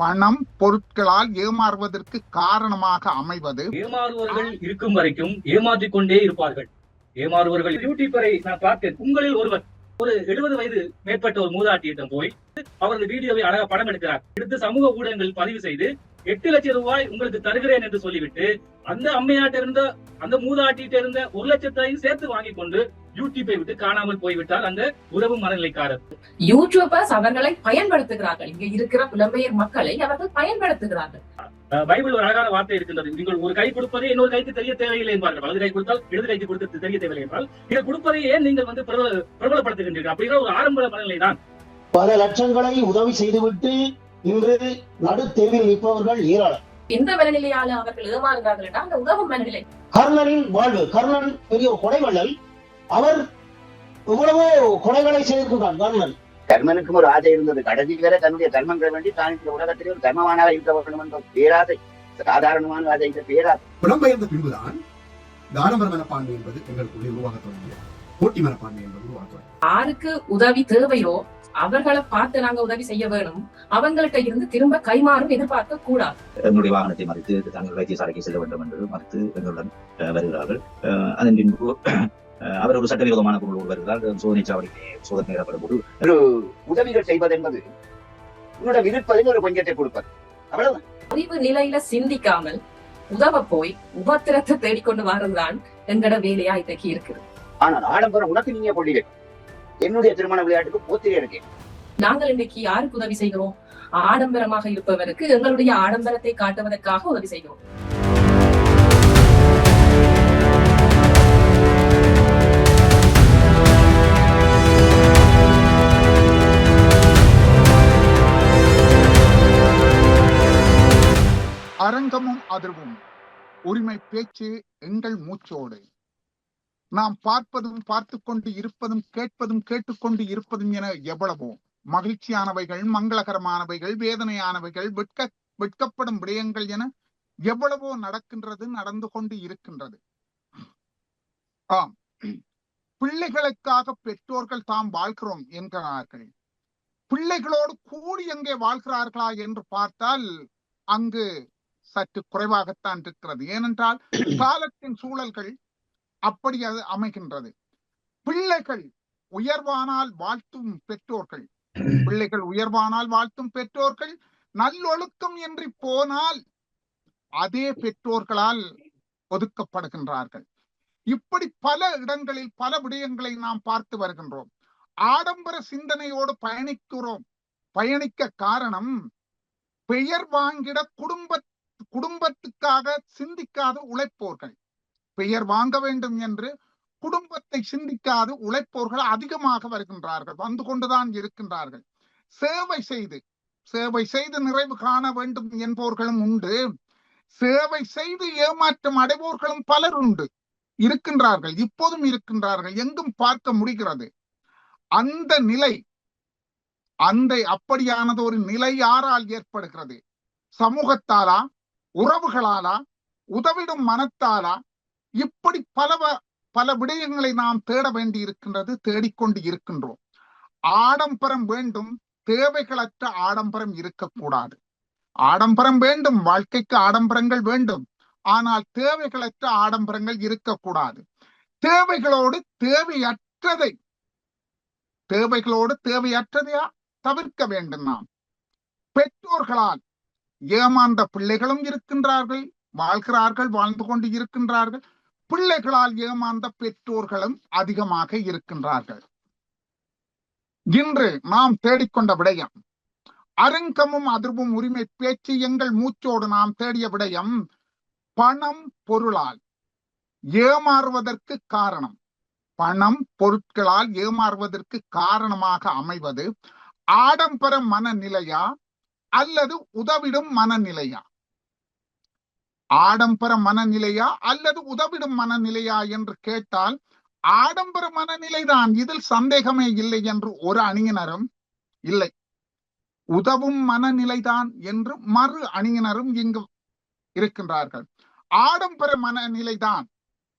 பணம் பொருட்களால் ஏமாறுவதற்கு காரணமாக அமைவது. ஏமாறுவர்கள் இருக்கும் வரைக்கும் ஏமாற்றிக் கொண்டே இருப்பார்கள். ஏமாறுவர்கள் யூடியூபரை நான் பார்த்தேன். உங்களில் ஒருவர் ஒரு 70 வயது மேற்பட்ட ஒரு மூதாட்டியிடம் போய் அவரது வீடியோவை அழகா படம் எடுக்கிறார். எடுத்து சமூக ஊடகங்கள் பதிவு செய்து 8 லட்சம் ரூபாய் உங்களுக்கு தருகிறேன் என்று சொல்லிவிட்டு அந்த அம்மையாட்ட இருந்த அந்த மூதாட்டிட்ட இருந்த 1 லட்சத்தையும் சேர்த்து வாங்கி கொண்டு யூடியூப்பை விட்டு காணாமல் போய்விட்டார் அந்த உறவு மனநிலைக்காரர். யூடியூபர்ஸ் அவர்களை பயன்படுத்துகிறார்கள். இங்க இருக்கிற புலம்பெயர் மக்களை அவர்கள் பயன்படுத்துகிறார்கள். பைபிள் ஒரு அழகான வார்த்தை இருக்கின்றது. நீங்கள் ஒரு கை கொடுப்பதே இன்னொரு கைக்கு தெரிய தேவையில்லை என்பார்கள். வலது கை கொடுத்தால் இடது கைக்கு கொடுத்து தெரிய தேவையில்லை என்றால் இதை கொடுப்பதை ஏன் நீங்கள் பிரபலப்படுத்துகின்றீர்கள்? அப்படிங்கிற ஒரு ஆரம்ப மனநிலை தான். பல லட்சங்களை உதவி செய்துவிட்டு இன்று நடு தெருவில் நிற்பவர்கள் ஏராளம். எந்த மனநிலையால அவர்கள் ஏமாறுகிறார்கள் என்றால் அந்த உதவும் மனநிலை. கர்ணனின் வாழ்வு, கர்ணன் பெரிய கொடைவள்ளல். அவர் இவ்வளவோ கொடைகளை செய்திருக்கிறார். கர்மனுக்கும் ஒரு ஆசை இருந்தது. கடைசி வரை தன்னுடைய தர்மங்களை வேண்டி தான் இந்த உலகத்திலே ஒரு தர்மமானாக இருக்க வேண்டும் என்ற பேராசை, சாதாரணமான ஆசை, இந்த பேராசை. புலம்பெயர்ந்த பின்புதான் தானவர மனப்பான்மை என்பது எங்களுக்குள்ளே உருவாக தொடங்கிய போட்டி மனப்பான்மை என்பது உருவாக. யாருக்கு உதவி தேவையோ அவர்களை பார்த்து நாங்க உதவி செய்ய வேணும். அவங்கள்ட்ட இருந்து திரும்ப கைமாறும் எதிர்பார்க்க கூடாது. என்னுடைய வாகனத்தை மறித்து தங்கள் வைத்தியசாலைக்கு செல்ல வேண்டும் என்று மறுத்து எங்களுடன் வருகிறார்கள். அதன் பின்பு அவர் ஒரு சட்டவிரோதமான பொருள் வருகிறார். சோதனை சாவடியிலே சோதனை நேரப்படும் போது ஒரு உதவிகள் செய்வது என்பது உன்னோட விருப்பதில் ஒரு கொஞ்சத்தை கொடுப்பது, அவ்வளவுதான். அறிவு நிலையில சிந்திக்காமல் உதவ போய் உபத்திரத்தை தேடிக்கொண்டு வரதுதான் எங்கட வேலையா இன்றைக்கு இருக்குது. ஆனால் ஆடம்பரம் உனக்கு நீங்க கொள்ளிகள். என்னுடைய திருமண விளையாட்டுக்கு போத்திரே இருக்கேன். நாங்கள் இன்றைக்கு யாருக்கு உதவி செய்கிறோம்? ஆடம்பரமாக இருப்பவருக்கு எங்களுடைய ஆடம்பரத்தை காட்டுவதற்காக உதவி செய்கிறோம். அரங்கமும் அதிர்வும் உரிமை பேச்சு எங்கள் மூச்சோடு. நாம் பார்ப்பதும் பார்த்து கொண்டு இருப்பதும் கேட்பதும் கேட்டுக்கொண்டு இருப்பதும் என எவ்வளவோ மகிழ்ச்சியானவைகள், மங்களகரமானவைகள், வேதனையானவைகள், வெட்கப்படும் விடயங்கள் என எவ்வளவோ நடக்கின்றது, நடந்து கொண்டு இருக்கின்றது. ஆம், பிள்ளைகளுக்காக பெற்றோர்கள் தாம் வாழ்கிறோம் என்கிறார்கள். பிள்ளைகளோடு கூடி எங்கே வாழ்கிறார்களா என்று பார்த்தால் அங்கு சற்று குறைவாகத்தான் இருக்கிறது. ஏனென்றால் காலத்தின் சூழல்கள் அப்படி அது அமைகின்றது. பிள்ளைகள் உயர்வானால் வாழ்த்தும் பெற்றோர்கள், பிள்ளைகள் உயர்வானால் வாழ்த்தும் பெற்றோர்கள் நல்லொழுக்கம் என்று போனால் அதே பெற்றோர்களால் ஒதுக்கப்படுகின்றார்கள். இப்படி பல இடங்களில் பல விடயங்களை நாம் பார்த்து வருகின்றோம். ஆடம்பர சிந்தனையோடு பயணிக்க காரணம் பெயர் வாங்கிட குடும்பத்துக்காக சிந்திக்காத உழைப்போர்கள், பெயர் வாங்க வேண்டும் என்று குடும்பத்தை சிந்திக்காது உழைப்போர்கள் அதிகமாக வருகின்றார்கள், வந்து கொண்டுதான் இருக்கின்றார்கள். சேவை செய்து நிறைவு காண வேண்டும் என்பவர்களும் உண்டு. சேவை செய்து ஏமாற்றம் அடைவோர்களும் பலர் உண்டு, இருக்கின்றார்கள், இப்போதும் இருக்கின்றார்கள், எங்கும் பார்க்க முடிகிறது. அந்த நிலை, அப்படியானது ஒரு நிலை யாரால் ஏற்படுகிறது? சமூகத்தாலா, உறவுகளாலா, உதவிடும் மனத்தாலா? இப்படி பல விடயங்களை நாம் தேட வேண்டி இருக்கின்றது, தேடிக்கொண்டு இருக்கின்றோம். ஆடம்பரம் வேண்டும், தேவைகளற்ற ஆடம்பரம் இருக்கக்கூடாது. ஆடம்பரம் வேண்டும், வாழ்க்கைக்கு ஆடம்பரங்கள் வேண்டும், ஆனால் தேவைகளற்ற ஆடம்பரங்கள் இருக்கக்கூடாது. தேவைகளோடு தேவையற்றதையா தவிர்க்க வேண்டும். நாம் பெற்றோர்களால் ஏமாந்த பிள்ளைகளும் இருக்கின்றார்கள், வாழ்கிறார்கள், வாழ்ந்து கொண்டு இருக்கின்றார்கள். பிள்ளைகளால் ஏமாந்த பெற்றோர்களும் அதிகமாக இருக்கின்றார்கள். இன்று நாம் தேடிக்கொண்ட விடயம், அரங்கமும் அதிர்வும் உரிமை பேச்சு எங்கள் மூச்சோடு நாம் தேடிய விடயம், பணம் பொருளால் ஏமாறுவதற்கு காரணம், பணம் பொருட்களால் ஏமாறுவதற்கு காரணமாக அமைவது ஆடம்பர மனநிலையா அல்லது உதவிடும் மனநிலையா? ஆடம்பர மனநிலையா அல்லது உதவிடும் மனநிலையா என்று கேட்டால் ஆடம்பர மனநிலைதான், இதில் சந்தேகமே இல்லை என்று ஒரு அணியினரும் இல்லை. உதவும் மனநிலைதான் என்று மறு அணியினரும் இங்கு இருக்கின்றார்கள். ஆடம்பர மனநிலைதான்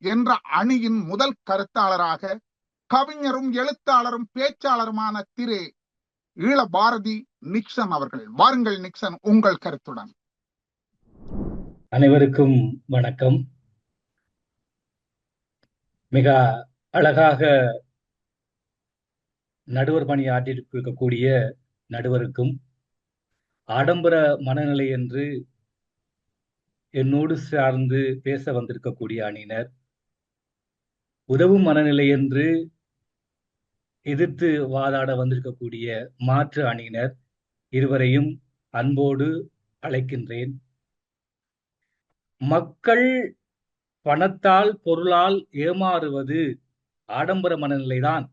என்ற அணியின் முதல் கருத்தாளராக கவிஞரும் எழுத்தாளரும் பேச்சாளருமான திரு ஈழ பாரதி நிக்சன் அவர்கள். வாருங்கள் நிக்சன், உங்கள் கருத்துடன். அனைவருக்கும் வணக்கம். மிக அழகாக நடுவர் பணி ஆற்றிருக்கக்கூடிய நடுவருக்கும், ஆடம்பர மனநிலை என்று என்னோடு சார்ந்து பேச வந்திருக்கக்கூடிய அணியினர், உதவும் மனநிலை என்று எதிர்த்து வாதாட வந்திருக்கக்கூடிய மாற்று அணியினர் இருவரையும் அன்போடு அழைக்கின்றேன். மக்கள் பணத்தால் பொருளால் ஏமாறுவது ஆடம்பர மனநிலைதான்.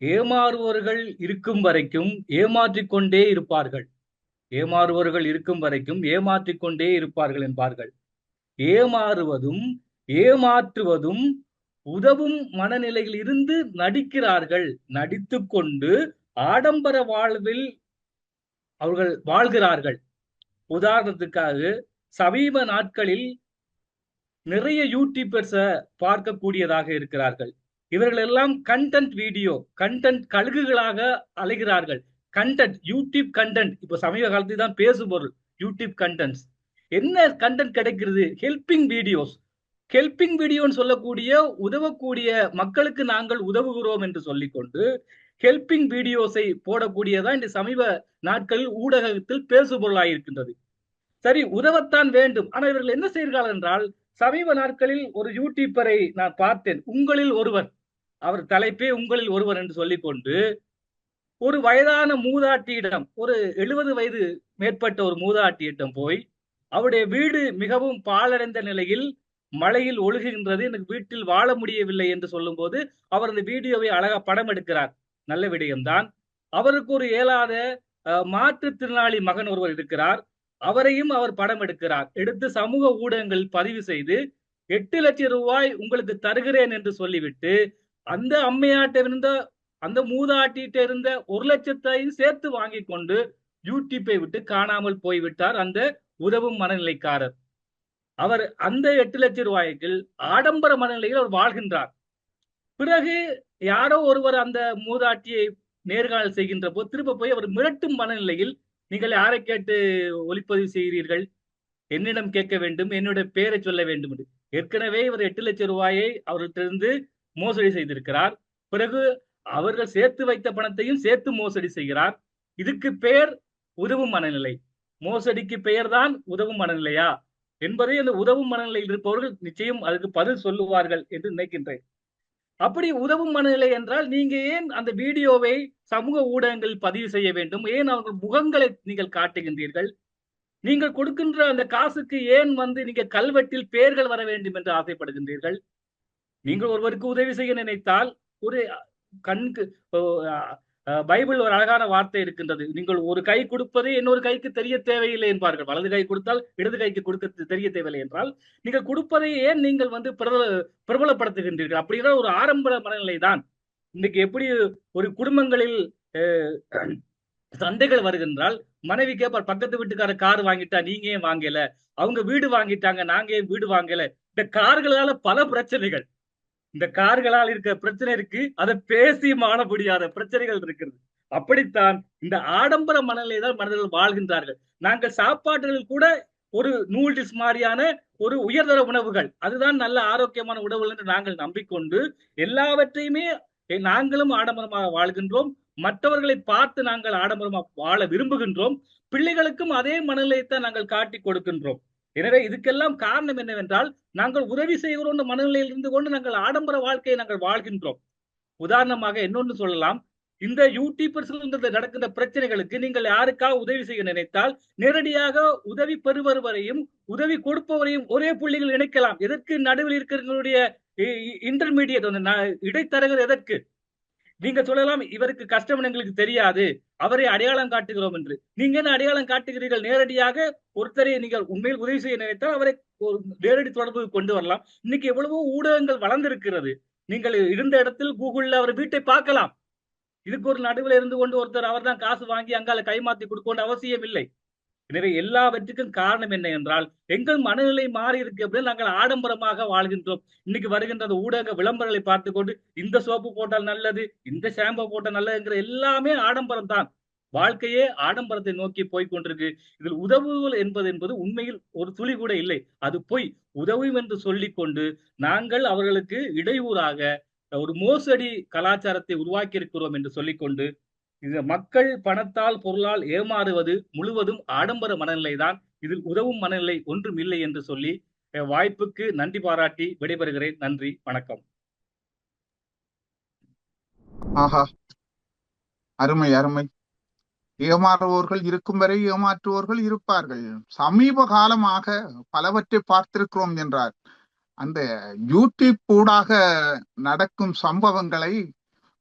ஏமாறுவர்கள் இருக்கும் வரைக்கும் ஏமாற்றிக் கொண்டே இருப்பார்கள். ஏமாறுவர்கள் இருக்கும் வரைக்கும் ஏமாற்றிக் கொண்டே இருப்பார்கள் என்பார்கள். ஏமாறுவதும் ஏமாற்றுவதும் உதவும் மனநிலையில் இருந்து நடிக்கிறார்கள். நடித்துக் கொண்டு ஆடம்பர வாழ்வில் அவர்கள் வாழ்கிறார்கள். உதாரணத்துக்காக சமீப நாட்களில் நிறைய யூடியூபர்ஸை பார்க்கக்கூடியதாக இருக்கிறார்கள். இவர்கள் எல்லாம் கண்டென்ட் வீடியோ, கண்டென்ட் கழுகுகளாக அலைகிறார்கள். கண்டென்ட், யூடியூப் கண்டென்ட் இப்ப சமீப காலத்தில் தான் பேசுபொருள் யூடியூப் கண்டென்ட்ஸ். என்ன கண்டென்ட் கிடைக்கிறது? Helping videos. ஹெல்பிங் வீடியோன்னு சொல்லக்கூடிய உதவக்கூடிய மக்களுக்கு நாங்கள் உதவுகிறோம் என்று சொல்லிக்கொண்டு ஹெல்பிங் வீடியோஸை போடக்கூடியதான் இந்த சமீப நாட்களில் ஊடகத்தில் பேசுபொருளாயிருக்கின்றது. சரி, உதவத்தான் வேண்டும். ஆனால் இவர்கள் என்ன செய்கிறார்கள் என்றால், சமீப நாட்களில் ஒரு யூடியூபரை நான் பார்த்தேன். உங்களில் ஒருவர், அவர் தலைப்பே உங்களில் ஒருவர் என்று சொல்லிக்கொண்டு ஒரு வயதான மூதாட்டியிடம், ஒரு 70 வயது மேற்பட்ட ஒரு மூதாட்டியிடம் போய் அவருடைய வீடு மிகவும் பாழடைந்த நிலையில் மழையில் ஒழுகுகின்றது, எனக்கு வீட்டில் வாழ முடியவில்லை என்று சொல்லும் போது அவர் அந்த வீடியோவை அழகா படம் எடுக்கிறார். நல்ல விடயம்தான். அவருக்கு ஒரு இயலாத மாற்றுத்திறனாளி மகன் ஒருவர் இருக்கிறார். அவரையும் அவர் படம் எடுக்கிறார். எடுத்து சமூக ஊடகங்களில் பதிவு செய்து 8 லட்சம் ரூபாய் உங்களுக்கு தருகிறேன் என்று சொல்லிவிட்டு அந்த அம்மையாட்ட இருந்த, அந்த மூதாட்டிட்ட இருந்த 1 லட்சத்தையும் சேர்த்து வாங்கி கொண்டு யூடியூப்பை விட்டு காணாமல் போய்விட்டார் அந்த உதவும் மனநிலைக்காரர். அவர் அந்த 8 லட்சம் ரூபாய்க்கு ஆடம்பர மனநிலையில் அவர் வாழ்கின்றார். பிறகு யாரோ ஒருவர் அந்த மூதாட்டியை நேர்காணல் செய்கின்ற போது திரும்ப போய் அவர் மிரட்டும் மனநிலையில், நீங்கள் யாரை கேட்டு ஒளிப்பதிவு செய்கிறீர்கள்? என்னிடம் கேட்க வேண்டும், என்னுடைய பெயரை சொல்ல வேண்டும் என்று. ஏற்கனவே இவர் 8 லட்சம் ரூபாயை அவர்களிடமிருந்து மோசடி செய்திருக்கிறார். பிறகு அவர்கள் சேர்த்து வைத்த பணத்தையும் சேர்த்து மோசடி செய்கிறார். இதுக்கு பெயர் உதவும் மனநிலை. மோசடிக்கு பெயர் தான் உதவும் மனநிலையா என்பதை அந்த உதவும் மனநிலையில் இருப்பவர்கள் நிச்சயம் அதுக்கு பதில் சொல்லுவார்கள் என்று நினைக்கின்றேன். அப்படி உதவும் மனநிலை என்றால் நீங்க ஏன் அந்த வீடியோவை சமூக ஊடகங்களில் பதிவு செய்ய வேண்டும்? ஏன் அவர்கள் முகங்களை நீங்கள் காட்டுகின்றீர்கள்? நீங்கள் கொடுக்கின்ற அந்த காசுக்கு ஏன் நீங்க கல்வெட்டில் பெயர்கள் வர வேண்டும் என்று ஆசைப்படுகின்றீர்கள்? நீங்கள் ஒருவருக்கு உதவி செய்ய நினைத்தால், ஒரு கண்ணுக்கு பைபிள் ஒரு அழகான வார்த்தை இருக்கின்றது. நீங்கள் ஒரு கை கொடுப்பது இன்னொரு கைக்கு தெரிய தேவையில்லை என்பார்கள். வலது கை கொடுத்தால் இடது கைக்கு கொடுக்க தெரிய தேவையில்லை என்றால், நீங்கள் கொடுப்பதை ஏன் நீங்கள் பிரபலப்படுத்துகின்றீர்கள்? அப்படிங்கிற ஒரு ஆரம்ப மனநிலை தான். இன்னைக்கு எப்படி ஒரு குடும்பங்களில் சண்டைகள் வருகின்றால், மனைவி கேட்பார், பக்கத்து வீட்டுக்கார கார் வாங்கிட்டா நீங்க ஏன் வாங்கல, அவங்க வீடு வாங்கிட்டாங்க நாங்க ஏன் வீடு வாங்கல. இந்த கார்களால பல பிரச்சனைகள், இந்த கார்களால் இருக்கிற பிரச்சனை இருக்கு, அதை பேசி மாற முடியாத பிரச்சனைகள் இருக்கிறது. அப்படித்தான் இந்த ஆடம்பர மனநிலை தான் மனிதர்கள் வாழ்கின்றார்கள். நாங்கள் சாப்பாடுகளில் கூட ஒரு நூடுல்ஸ் மாதிரியான ஒரு உயர்தர உணவுகள், அதுதான் நல்ல ஆரோக்கியமான உணவுகள் என்று நாங்கள் நம்பிக்கொண்டு எல்லாவற்றையுமே நாங்களும் ஆடம்பரமாக வாழ்கின்றோம். மற்றவர்களை பார்த்து நாங்கள் ஆடம்பரமாக வாழ விரும்புகின்றோம். பிள்ளைகளுக்கும் அதே மனநிலையைத்தான் நாங்கள் காட்டி கொடுக்கின்றோம். எனவே இதுக்கெல்லாம் காரணம் என்னவென்றால், நாங்கள் உதவி செய்கிறோம் மனநிலையில் இருந்து கொண்டு நாங்கள் ஆடம்பர வாழ்க்கையை நாங்கள் வாழ்கின்றோம். உதாரணமாக இன்னொன்று சொல்லலாம். இந்த யூடியூபர்ஸ் நடக்கின்ற பிரச்சனைகளுக்கு நீங்கள் யாருக்காக உதவி செய்ய நினைத்தால் நேரடியாக உதவி பெறுபவரையும் உதவி கொடுப்பவரையும் ஒரே புள்ளிகள் இணைக்கலாம். எதற்கு நடுவில் இருக்கிறவங்களுடைய இன்டர்மீடியட் இடைத்தரகர் எதற்கு? நீங்க சொல்லலாம், இவருக்கு கஷ்டம் எங்களுக்கு தெரியாது, அவரை அடையாளம் காட்டுகிறோம் என்று. நீங்க என்ன அடையாளம் காட்டுகிறீர்கள்? நேரடியாக ஒருத்தரை நீங்கள் உண்மையில் உதவி செய்ய நினைத்தால் அவரை நேரடி தொடர்பு கொண்டு வரலாம். இன்னைக்கு எவ்வளவோ ஊடகங்கள் வளர்ந்திருக்கிறது. நீங்கள் இருந்த இடத்தில் கூகுள்ல அவர் வீட்டை பார்க்கலாம். இதுக்கு ஒரு நடுவில் இருந்து கொண்டு ஒருத்தர் அவர் தான் காசு வாங்கி அங்கால கைமாத்தி கொடுக்க அவசியம் இல்லை. எனவே எல்லாவற்றுக்கும் காரணம் என்ன என்றால் எங்கள் மனநிலை மாறி இருக்கு அப்படின்னு நாங்கள் ஆடம்பரமாக வாழ்கின்றோம். இன்னைக்கு வருகின்ற அந்த ஊடக விளம்பரங்களை பார்த்து கொண்டு இந்த சோப்பு போட்டால் நல்லது, இந்த ஷாம்பு போட்டால் நல்லதுங்கிற எல்லாமே ஆடம்பரம் தான். வாழ்க்கையே ஆடம்பரத்தை நோக்கி போய்கொண்டிருக்கு. இதில் உதவுதல் என்பது உண்மையில் ஒரு துளி கூட இல்லை. அது பொய். உதவும் என்று சொல்லிக் கொண்டு நாங்கள் அவர்களுக்கு இடையூறாக ஒரு மோசடி கலாச்சாரத்தை உருவாக்கி இருக்கிறோம் என்று சொல்லிக்கொண்டு இந்த மக்கள் பணத்தால் பொருளால் ஏமாறுவது முழுவதும் ஆடம்பர மனநிலைதான். இதில் உதவும் மனநிலை ஒன்றும் இல்லை என்று சொல்லி வாய்ப்புக்கு நன்றி பாராட்டி விடைபெறுகிறேன். நன்றி, வணக்கம். ஆஹா, அருமை அருமை. ஏமாறுவோர்கள் இருக்கும் வரை ஏமாற்றுவோர்கள் இருப்பார்கள். சமீப காலமாக பலவற்றை பார்த்திருக்கிறோம் என்றார். அந்த யூடியூப் ஊடாக நடக்கும் சம்பவங்களை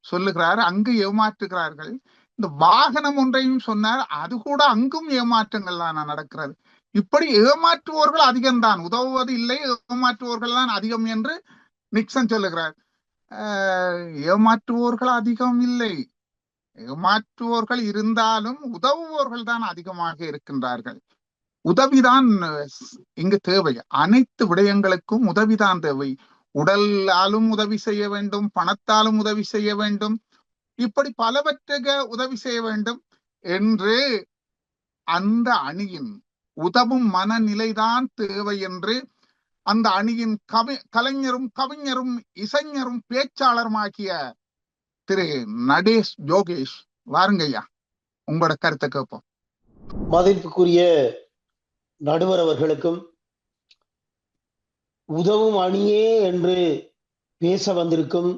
சொல்லுகிறார். அங்கு ஏமாற்றுகிறார்கள். இந்த வாகனம் ஒன்றையும் சொன்னார். அது கூட அங்கும் ஏமாற்றங்கள் தான் நடக்கிறது. இப்படி ஏமாற்றுவோர்கள் அதிகம்தான், உதவுவது இல்லை, ஏமாற்றுவோர்கள் தான் அதிகம் என்று நிக்சன் சொல்லுகிறார். ஏமாற்றுவோர்கள் அதிகம் இல்லை, ஏமாற்றுவோர்கள் இருந்தாலும் உதவுவோர்கள் தான் அதிகமாக இருக்கின்றார்கள். உதவிதான் இங்கு தேவை. அனைத்து விடயங்களுக்கும் உதவிதான் தேவை. உடலாலும் உதவி செய்ய வேண்டும், பணத்தாலும் உதவி செய்ய வேண்டும், இப்படி பலவற்றுக்கு உதவி செய்ய வேண்டும் என்று அந்த அணியின் உதவும் மனநிலைதான் தேவை என்று அந்த அணியின் கலைஞரும் கவிஞரும் இசைஞரும் பேச்சாளருமாகிய திரு நடேஷ் யோகேஷ், வாருங்கய்யா, உங்களோட கருத்தை கேட்போம். மதிப்புக்குரிய நடுவர் அவர்களுக்கும், உதவும் அணியே என்று பேச வந்திருக்கும்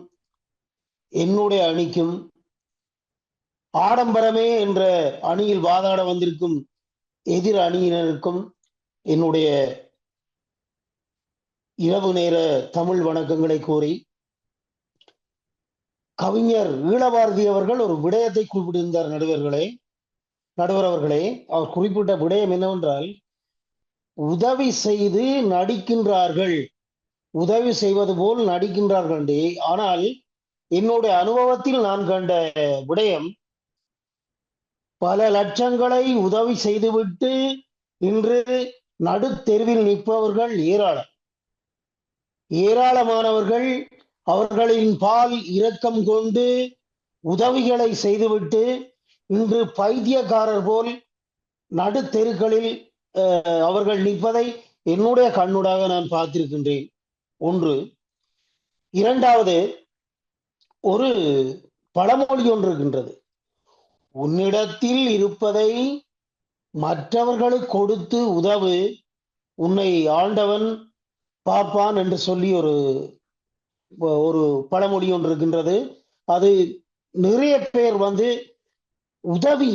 என்னுடைய அணிக்கும், ஆடம்பரமே என்ற அணியில் வாதாட வந்திருக்கும் எதிர் அணியினருக்கும் என்னுடைய இரவு நேர தமிழ் வணக்கங்களை கூறி, கவிஞர் ஈழபாரதி அவர்கள் ஒரு விடயத்தை குறிப்பிட்டிருந்தார். நடுவர் அவர்களே, அவர் குறிப்பிட்ட விடயம் என்னவென்றால், உதவி செய்து நடிக்கின்றார்கள், உதவி செய்வது போல் நடிக்கின்றார்கள். ஆனால் என்னுடைய அனுபவத்தில் நான் கண்ட விடயம், பல லட்சங்களை உதவி செய்துவிட்டு இன்று நடுத்தெருவில் நிற்பவர்கள் ஏராளமானவர்கள் அவர்களின் பால் இரக்கம் கொண்டு உதவிகளை செய்துவிட்டு இன்று பைத்தியக்காரர் போல் நடுத்தெருக்களில் அவர்கள் நிற்பதை என்னுடைய கண்ணுடாக நான் பார்த்திருக்கின்றேன். ஒன்று. இரண்டாவது, ஒரு பழமொழி ஒன்று இருக்கின்றது, உன்னிடத்தில் இருப்பதை மற்றவர்களுக்கு கொடுத்து உதவு, உன்னை ஆண்டவன் பார்ப்பான் என்று சொல்லி ஒரு பழமொழி ஒன்று இருக்கின்றது. அது நிறைய பேர் உதவி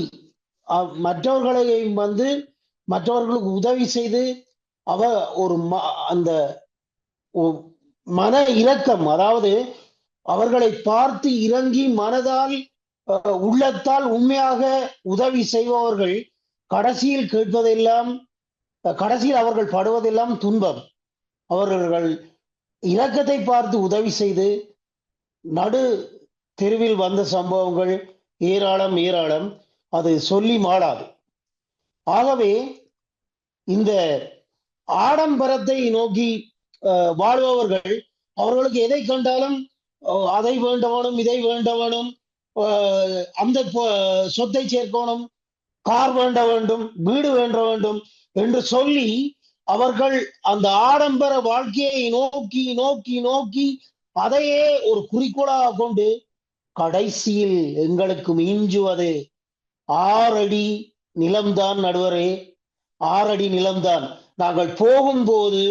மற்றவர்களுக்கு உதவி செய்து அந்த மன இரக்கம், அதாவது அவர்களை பார்த்து இறங்கி மனதால் உள்ளத்தால் உண்மையாக உதவி செய்பவர்கள் கடைசியில் அவர்கள் படுவதெல்லாம் துன்பம். அவர்கள் இரக்கத்தை பார்த்து உதவி செய்து நடு தெருவில் வந்த சம்பவங்கள் ஏராளம். அது சொல்லி மாளாது. ஆகவே இந்த ஆடம்பரத்தை நோக்கி வாழ்பவர்கள், அவர்களுக்கு எதை கண்டாலும் அதை வேண்டவனும், இதை வேண்டவனும், அந்த சொத்தை சேர்க்கணும், கார் வேண்ட வேண்டும், வீடு வேண்ட வேண்டும் என்று சொல்லி அவர்கள் அந்த ஆடம்பர வாழ்க்கையை நோக்கி நோக்கி நோக்கி அதையே ஒரு குறிக்கோளாக கொண்டு கடைசியில் எங்களுக்கு மிஞ்சுவது 6 அடி நிலம்தான். நடுவரே, 6 அடி நிலம்தான். நாங்கள் போகும்போது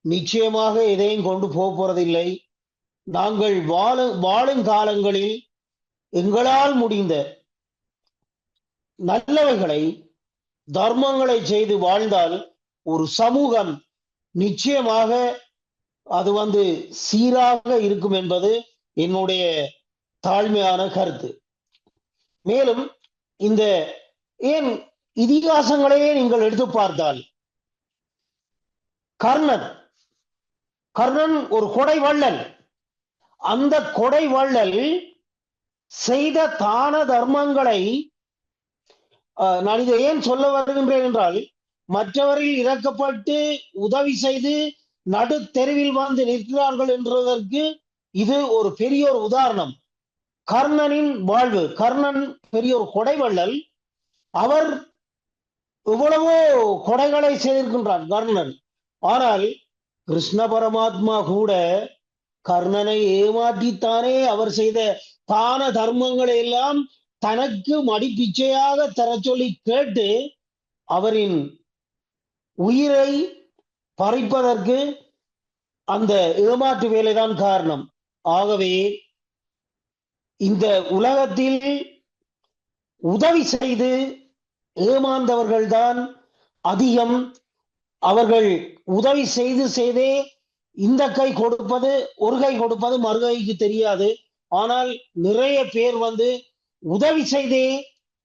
நிச்சயமாக எதையும் கொண்டு போறதில்லை. நாங்கள் வாழும் காலங்களில் எங்களால் முடிந்த நல்லவைகளை, தர்மங்களை செய்து வாழ்ந்தால் ஒரு சமூகம் நிச்சயமாக அது சீராக இருக்கும் என்பது என்னுடைய தாழ்மையான கருத்து. மேலும் இந்த இதிகாசங்களையே நீங்கள் எடுத்து பார்த்தால், கர்ணன் ஒரு கொடை வள்ளல். அந்த கொடை வள்ளல் செய்த தான தர்மங்களை நான் இதை ஏன் சொல்ல வருகின்றேன் என்றால், மற்றவர்கள் இறக்கப்பட்டு உதவி செய்து நடு தெருவில் வந்து நிற்கிறார்கள் என்றதற்கு இது ஒரு பெரிய ஒரு உதாரணம். கர்ணனின் வாழ்வு. கர்ணன் பெரிய ஒரு கொடைவள்ளல். அவர் எவ்வளவோ கொடைகளை செய்திருக்கின்றார் கர்ணன். ஆனால் கிருஷ்ண பரமாத்மா கூட கர்ணனை ஏமாற்றித்தானே அவர் செய்த தான தர்மங்களை எல்லாம் தனக்கு மடிப்பிச்சையாக தர சொல்லி கேட்டு அவரின் உயிரை பறிப்பதற்கு அந்த ஏமாற்று வேலைதான் காரணம். ஆகவே இந்த உலகத்தில் உதவி செய்து ஏமாந்தவர்கள்தான் அதிகம். அவர்கள் உதவி செய்து செய்தே இந்த கை கொடுப்பது, ஒரு கை கொடுப்பது மறுகைக்கு தெரியாது. ஆனால் நிறைய பேர் வந்து உதவி செய்தே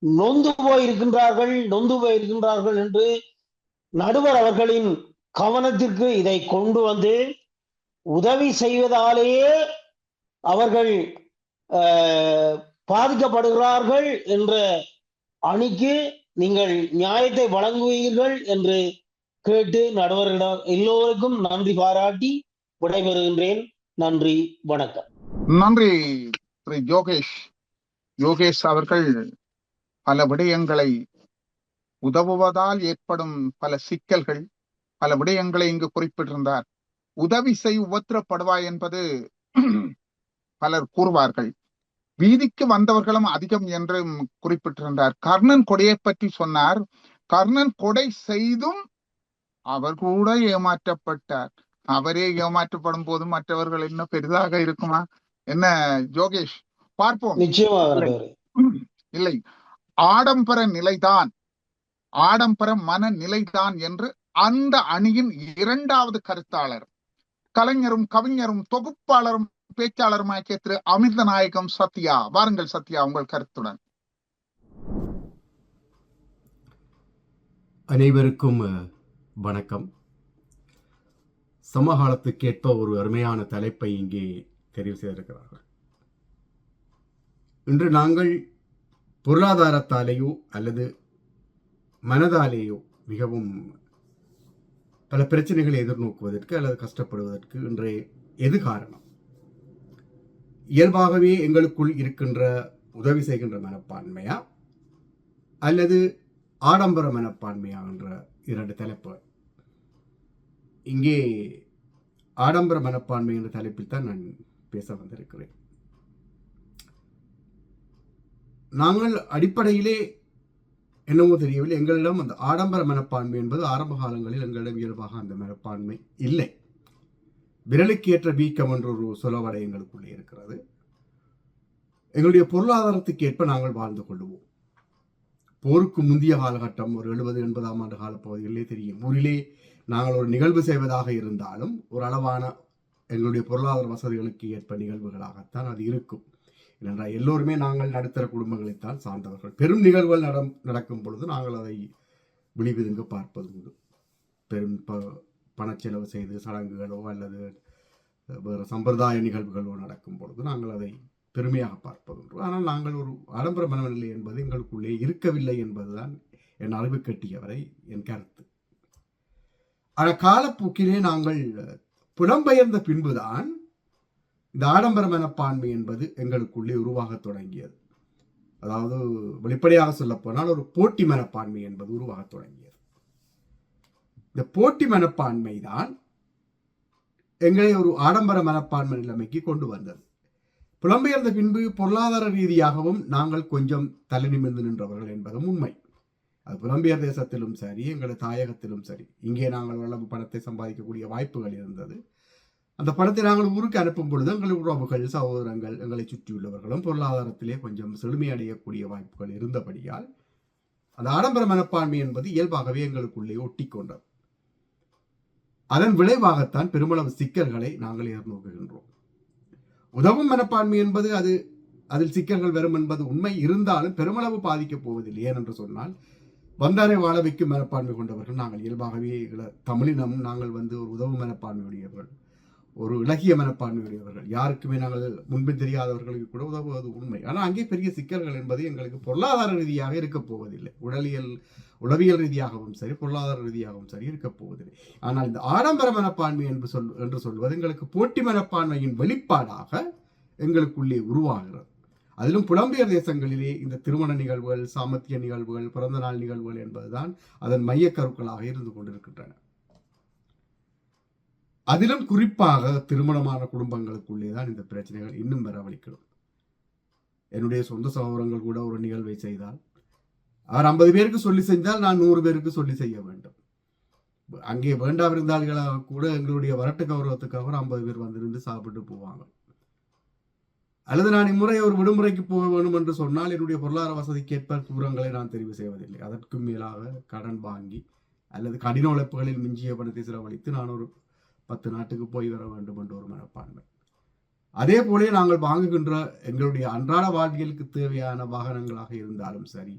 நொந்து போயிருக்கின்றார்கள் என்று நடுவர் அவர்களின் கவனத்திற்கு இதை கொண்டு வந்து, உதவி செய்வதாலேயே அவர்கள் பாதிக்கப்படுகிறார்கள் என்ற அணிக்கு நீங்கள் நியாயத்தை வழங்குவீர்கள் என்று கேட்டு நடுவர்களிடம் எல்லோருக்கும் நன்றி பாராட்டி விடைபெறுகின்றேன். நன்றி, வணக்கம். நன்றி திரு யோகேஷ் அவர்கள் பல விடயங்களை, உதவுவதால் ஏற்படும் பல சிக்கல்கள், பல விடயங்களை இங்கு குறிப்பிட்டிருந்தார். உதவி செய் உபத்திரப்படுவாய் என்பது பலர் கூறுவார்கள். வீதிக்கு வந்தவர்களும் அதிகம் என்று குறிப்பிட்டிருந்தார். கர்ணன் கொடையை பற்றி சொன்னார். கர்ணன் கொடை செய்தும் அவர் கூட ஏமாற்றப்பட்டார். அவரே ஏமாற்றப்படும் போது மற்றவர்கள் என்ன பெரிதாக இருக்குமா? என்ன யோகேஷ்? பார்ப்போம். நிச்சயமாக இல்லை, ஆடம்பர நிலைதான், ஆடம்பர மன நிலைதான் என்று அந்த அணியின் இரண்டாவது கருத்தாளர், கலைஞரும் கவிஞரும் தொகுப்பாளரும் பேச்சாளருமாக்கிய திரு அமிர்த நாயகம் சத்யா. வாருங்கள் சத்யா, உங்கள் கருத்துடன். அனைவருக்கும் வணக்கம். சமகாலத்துக்கேற்ப ஒரு அருமையான தலைப்பை இங்கே தெரிவு செய்திருக்கிறார்கள். இன்று நாங்கள் பொருளாதாரத்தாலேயோ அல்லது மனதாலேயோ மிகவும் பல பிரச்சனைகளை எதிர்நோக்குவதற்கு அல்லது கஷ்டப்படுவதற்கு இன்றைய எது காரணம்? இயல்பாகவே எங்களுக்குள் இருக்கின்ற உதவி செய்கின்ற மனப்பான்மையா அல்லது ஆடம்பர மனப்பான்மையா என்ற இரண்டு தலைப்பு. இங்கே ஆடம்பர மனப்பான்மை என்ற தலைப்பில் தான் நான் பேச வந்திருக்கிறேன். நாங்கள் அடிப்படையிலே என்னவோ தெரியவில்லை, எங்களிடம் அந்த ஆடம்பர மனப்பான்மை என்பது ஆரம்ப காலங்களில் எங்களிடம் இயல்பாக அந்த மனப்பான்மை இல்லை. விரலுக்கு ஏற்ற வீக்கம் என்ற ஒரு சொலவடை எங்களுக்குள்ளே இருக்கிறது. எங்களுடைய பொருளாதாரத்துக்கு ஏற்ப நாங்கள் வாழ்ந்து கொள்வோம். போருக்கு முந்தைய காலகட்டம், ஒரு 70-80ஆம் ஆண்டு காலப்பகுதிகளிலே தெரியும், ஊரிலே நாங்கள் ஒரு நிகழ்வு செய்வதாக இருந்தாலும் ஒரு அளவான எங்களுடைய பொருளாதார வசதிகளுக்கு ஏற்ப நிகழ்வுகளாகத்தான் அது இருக்கும். ஏனென்றால் எல்லோருமே நாங்கள் நடுத்தர குடும்பங்களைத்தான் சார்ந்தவர்கள். பெரும் நிகழ்வுகள் நடக்கும் பொழுது நாங்கள் அதை விழிவிதுங்க பார்ப்பது உண்டு. பெரும் பணச்செலவு செய்து சடங்குகளோ அல்லது வேறு சம்பிரதாய நிகழ்வுகளோ நடக்கும் பொழுது நாங்கள் அதை பெருமையாக பார்ப்பது உண்டு. ஆனால் நாங்கள் ஒரு ஆடம்பர மனநிலை என்பது எங்களுக்குள்ளே இருக்கவில்லை என்பதுதான் என் அறிவு கட்டியவரை என் கருத்து. ஆனால் காலப்போக்கிலே நாங்கள் புலம்பெயர்ந்த பின்புதான் இந்த ஆடம்பர மனப்பான்மை என்பது எங்களுக்குள்ளே உருவாக தொடங்கியது. அதாவது வெளிப்படையாக சொல்ல போனால் ஒரு போட்டி மனப்பான்மை என்பது உருவாக தொடங்கியது. இந்த போட்டி மனப்பான்மை தான் எங்களை ஒரு ஆடம்பர மனப்பான்மை நிலைமைக்கு கொண்டு வந்தது. புலம்பெயர்ந்த பின்பு பொருளாதார ரீதியாகவும் நாங்கள் கொஞ்சம் தலை நிமிர்ந்து நின்றவர்கள் என்பதும் உண்மை. அது புலம்பெயர் தேசத்திலும் சரி, எங்களது தாயகத்திலும் சரி, இங்கே நாங்கள் ஓரளவு பணத்தை சம்பாதிக்கக்கூடிய வாய்ப்புகள் இருந்தது. அந்த பணத்தை நாங்கள் ஊருக்கு அனுப்பும் பொழுது எங்கள் உறவுகள், சகோதரங்கள், எங்களை சுற்றியுள்ளவர்களும் பொருளாதாரத்திலே கொஞ்சம் செழுமையடையக்கூடிய வாய்ப்புகள் இருந்தபடியால் அந்த ஆடம்பர மனப்பான்மை என்பது இயல்பாகவே எங்களுக்குள்ளே ஒட்டி கொண்டது. அதன் விளைவாகத்தான் பெருமளவு சிக்கல்களை நாங்கள் எதிர்நோக்குகின்றோம். உதவும் மனப்பான்மை என்பது அதில் சிக்கல்கள் வரும் என்பது உண்மை. இருந்தாலும் பெருமளவு பாதிக்கப் போவதில்லை. ஏனென்று சொன்னால் வந்தாரை வாழ வைக்கும் மனப்பான்மை கொண்டவர்கள் நாங்கள். இயல்பாகவே தமிழினமும் நாங்கள் ஒரு உதவும் மனப்பான்மையுடையவர்கள். ஒரு இலகிய மனப்பான்மையுடையவர்கள், யாருக்குமே நாங்கள் முன்பு தெரியாதவர்களுக்கு கூட உதவுவது உண்மை. ஆனால் அங்கே பெரிய சிக்கல்கள் என்பது எங்களுக்கு பொருளாதார ரீதியாக இருக்க போவதில்லை. உளவியல் ரீதியாகவும் சரி, பொருளாதார ரீதியாகவும் சரி இருக்க போவதில்லை. ஆனால் இந்த ஆடம்பர மனப்பான்மை என்று சொல்வது எங்களுக்கு போட்டி மனப்பான்மையின் வெளிப்பாடாக எங்களுக்குள்ளே உருவாகிறது. அதிலும் புலம்பெயர் தேசங்களிலே இந்த திருமண நிகழ்வுகள், சாமத்திய நிகழ்வுகள், பிறந்த நாள் நிகழ்வுகள் என்பதுதான் அதன் மைய கருக்களாக இருந்து கொண்டிருக்கின்றன. அதிலும் குறிப்பாக திருமணமான குடும்பங்களுக்குள்ளே தான் இந்த பிரச்சனைகள் இன்னும் வரவழைக்கணும். என்னுடைய சொந்த சகோதரங்கள் கூட ஒரு நிகழ்வை செய்தால் அவர் 50 பேருக்கு சொல்லி செஞ்சால் நான் 100 பேருக்கு சொல்லி செய்ய வேண்டும். அங்கே வேண்டா விருந்தாளிகளாக கூட எங்களுடைய வரட்டு கௌரவத்துக்காக ஒரு 50 பேர் வந்திருந்து சாப்பிட்டு போவாங்க. அல்லது நான் இம்முறை ஒரு விடுமுறைக்கு போக வேண்டும் என்று சொன்னால் என்னுடைய பொருளாதார வசதிக்கேற்ப தூரங்களை நான் தெரிவு செய்வதில்லை. அதற்கு மேலாக கடன் வாங்கி அல்லது கடின உழைப்புகளில் மிஞ்சிய பணத்தை செலவழித்து நான் ஒரு 10 நாட்டுக்கு போய் வர வேண்டும் என்ற ஒரு மனப்பான்மை. அதே போல நாங்கள் வாங்குகின்ற எங்களுடைய அன்றாட வாழ்வியலுக்கு தேவையான வாகனங்களாக இருந்தாலும் சரி,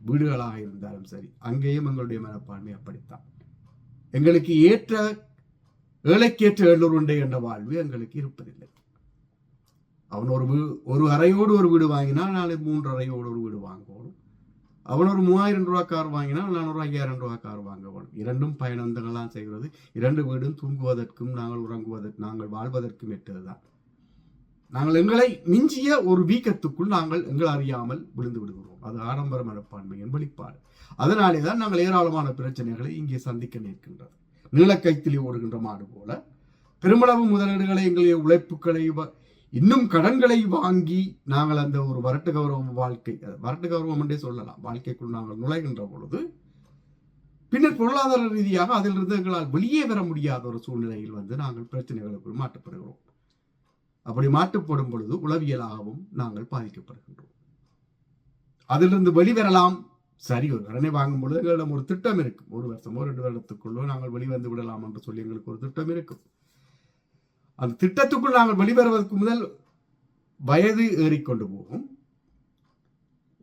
வீடுகளாக இருந்தாலும் சரி, அங்கேயும் எங்களுடைய மனப்பான்மை அப்படித்தான். எங்களுக்கு ஏற்ற ஏழைக்கேற்ற எல்லோருண்டை என்ற வாழ்வு எங்களுக்கு இருப்பதில்லை. அவன் ஒரு அறையோடு ஒரு வீடு வாங்கினால் நாளை 3 அறையோடு ஒரு வீடு வாங்குவோம். அவன் ஒரு 3000 ரூபா கார் வாங்கினால் நான் ஒரு 5000 ரூபா கார் வாங்குவோம். இரண்டும் பயணங்கள்லாம் செய்கிறது. 2 வீடும் தூங்குவதற்கும் நாங்கள் வாழ்வதற்கும் ஏற்றதுதான். நாங்கள் எங்களை மிஞ்சிய ஒரு வீக்கத்துக்குள் நாங்கள் எங்கள் அறியாமல் விழுந்து விடுகிறோம். அது ஆடம்பர மனப்பான்மையின் வெளிப்பாடு. அதனாலே தான் நாங்கள் ஏராளமான பிரச்சனைகளை இங்கே சந்திக்க நிற்கின்றது. நீலக்கைத்திலே ஓடுகின்ற மாடு போல பெருமளவு முதலீடுகளை, எங்களுடைய உழைப்புகளை, இன்னும் கடன்களை வாங்கி நாங்கள் அந்த ஒரு வரட்டு கௌரவம் என்றே சொல்லலாம், வாழ்க்கைக்குள் நாங்கள் நுழைகின்ற பொழுது பின்னர் பொருளாதார ரீதியாக அதிலிருந்து எங்களால் வெளியே வர முடியாத ஒரு சூழ்நிலையில் நாங்கள் பிரச்சனைகளுக்குள் மாற்றப்படுகிறோம். அப்படி மாற்றப்படும் பொழுது உளவியலாகவும் நாங்கள் பாதிக்கப்படுகின்றோம். அதிலிருந்து வெளிவரலாம். சரி, ஒரு கடனை வாங்கும் பொழுது எங்களிடம் ஒரு திட்டம் இருக்கும். 1 வருஷமோ 2 வருடத்துக்குள்ளோ நாங்கள் வெளிவந்து விடலாம் என்று சொல்லி எங்களுக்கு ஒரு திட்டம் இருக்கும். அந்த திட்டத்துக்குள் நாங்கள் வெளிவருவதற்கு முதல் வயது ஏறிக்கொண்டு போகும்.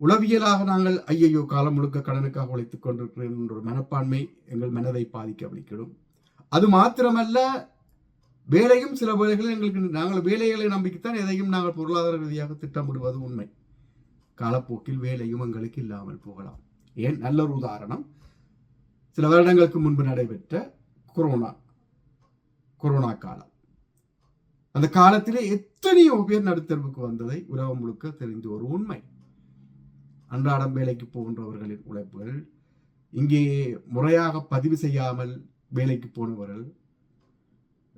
உளவியலாக நாங்கள் ஐயையோ காலம் முழுக்க கடனுக்காக உழைத்துக் கொண்டிருக்கிறேன் என்ற ஒரு மனப்பான்மை எங்கள் மனதை பாதிக்க வைக்கிடும். அது மாத்திரமல்ல, வேலையும் சில வேலைகளில் எங்களுக்கு நாங்கள் வேலைகளை நம்பிக்கைத்தான் எதையும் நாங்கள் பொருளாதார ரீதியாக திட்டமிடுவது உண்மை. காலப்போக்கில் வேலையும் எங்களுக்கு இல்லாமல் போகலாம். ஏன், நல்ல ஒரு உதாரணம், சில வருடங்களுக்கு முன்பு நடைபெற்ற கொரோனா காலம். அந்த காலத்திலே எத்தனையோ பேர் நடுத்தரவுக்கு வந்ததை உலகம் முழுக்க தெரிந்த ஒரு உண்மை. அன்றாடம் வேலைக்கு போகின்றவர்களின் உழைப்புகள், இங்கே முறையாக பதிவு செய்யாமல் வேலைக்கு போனவர்கள்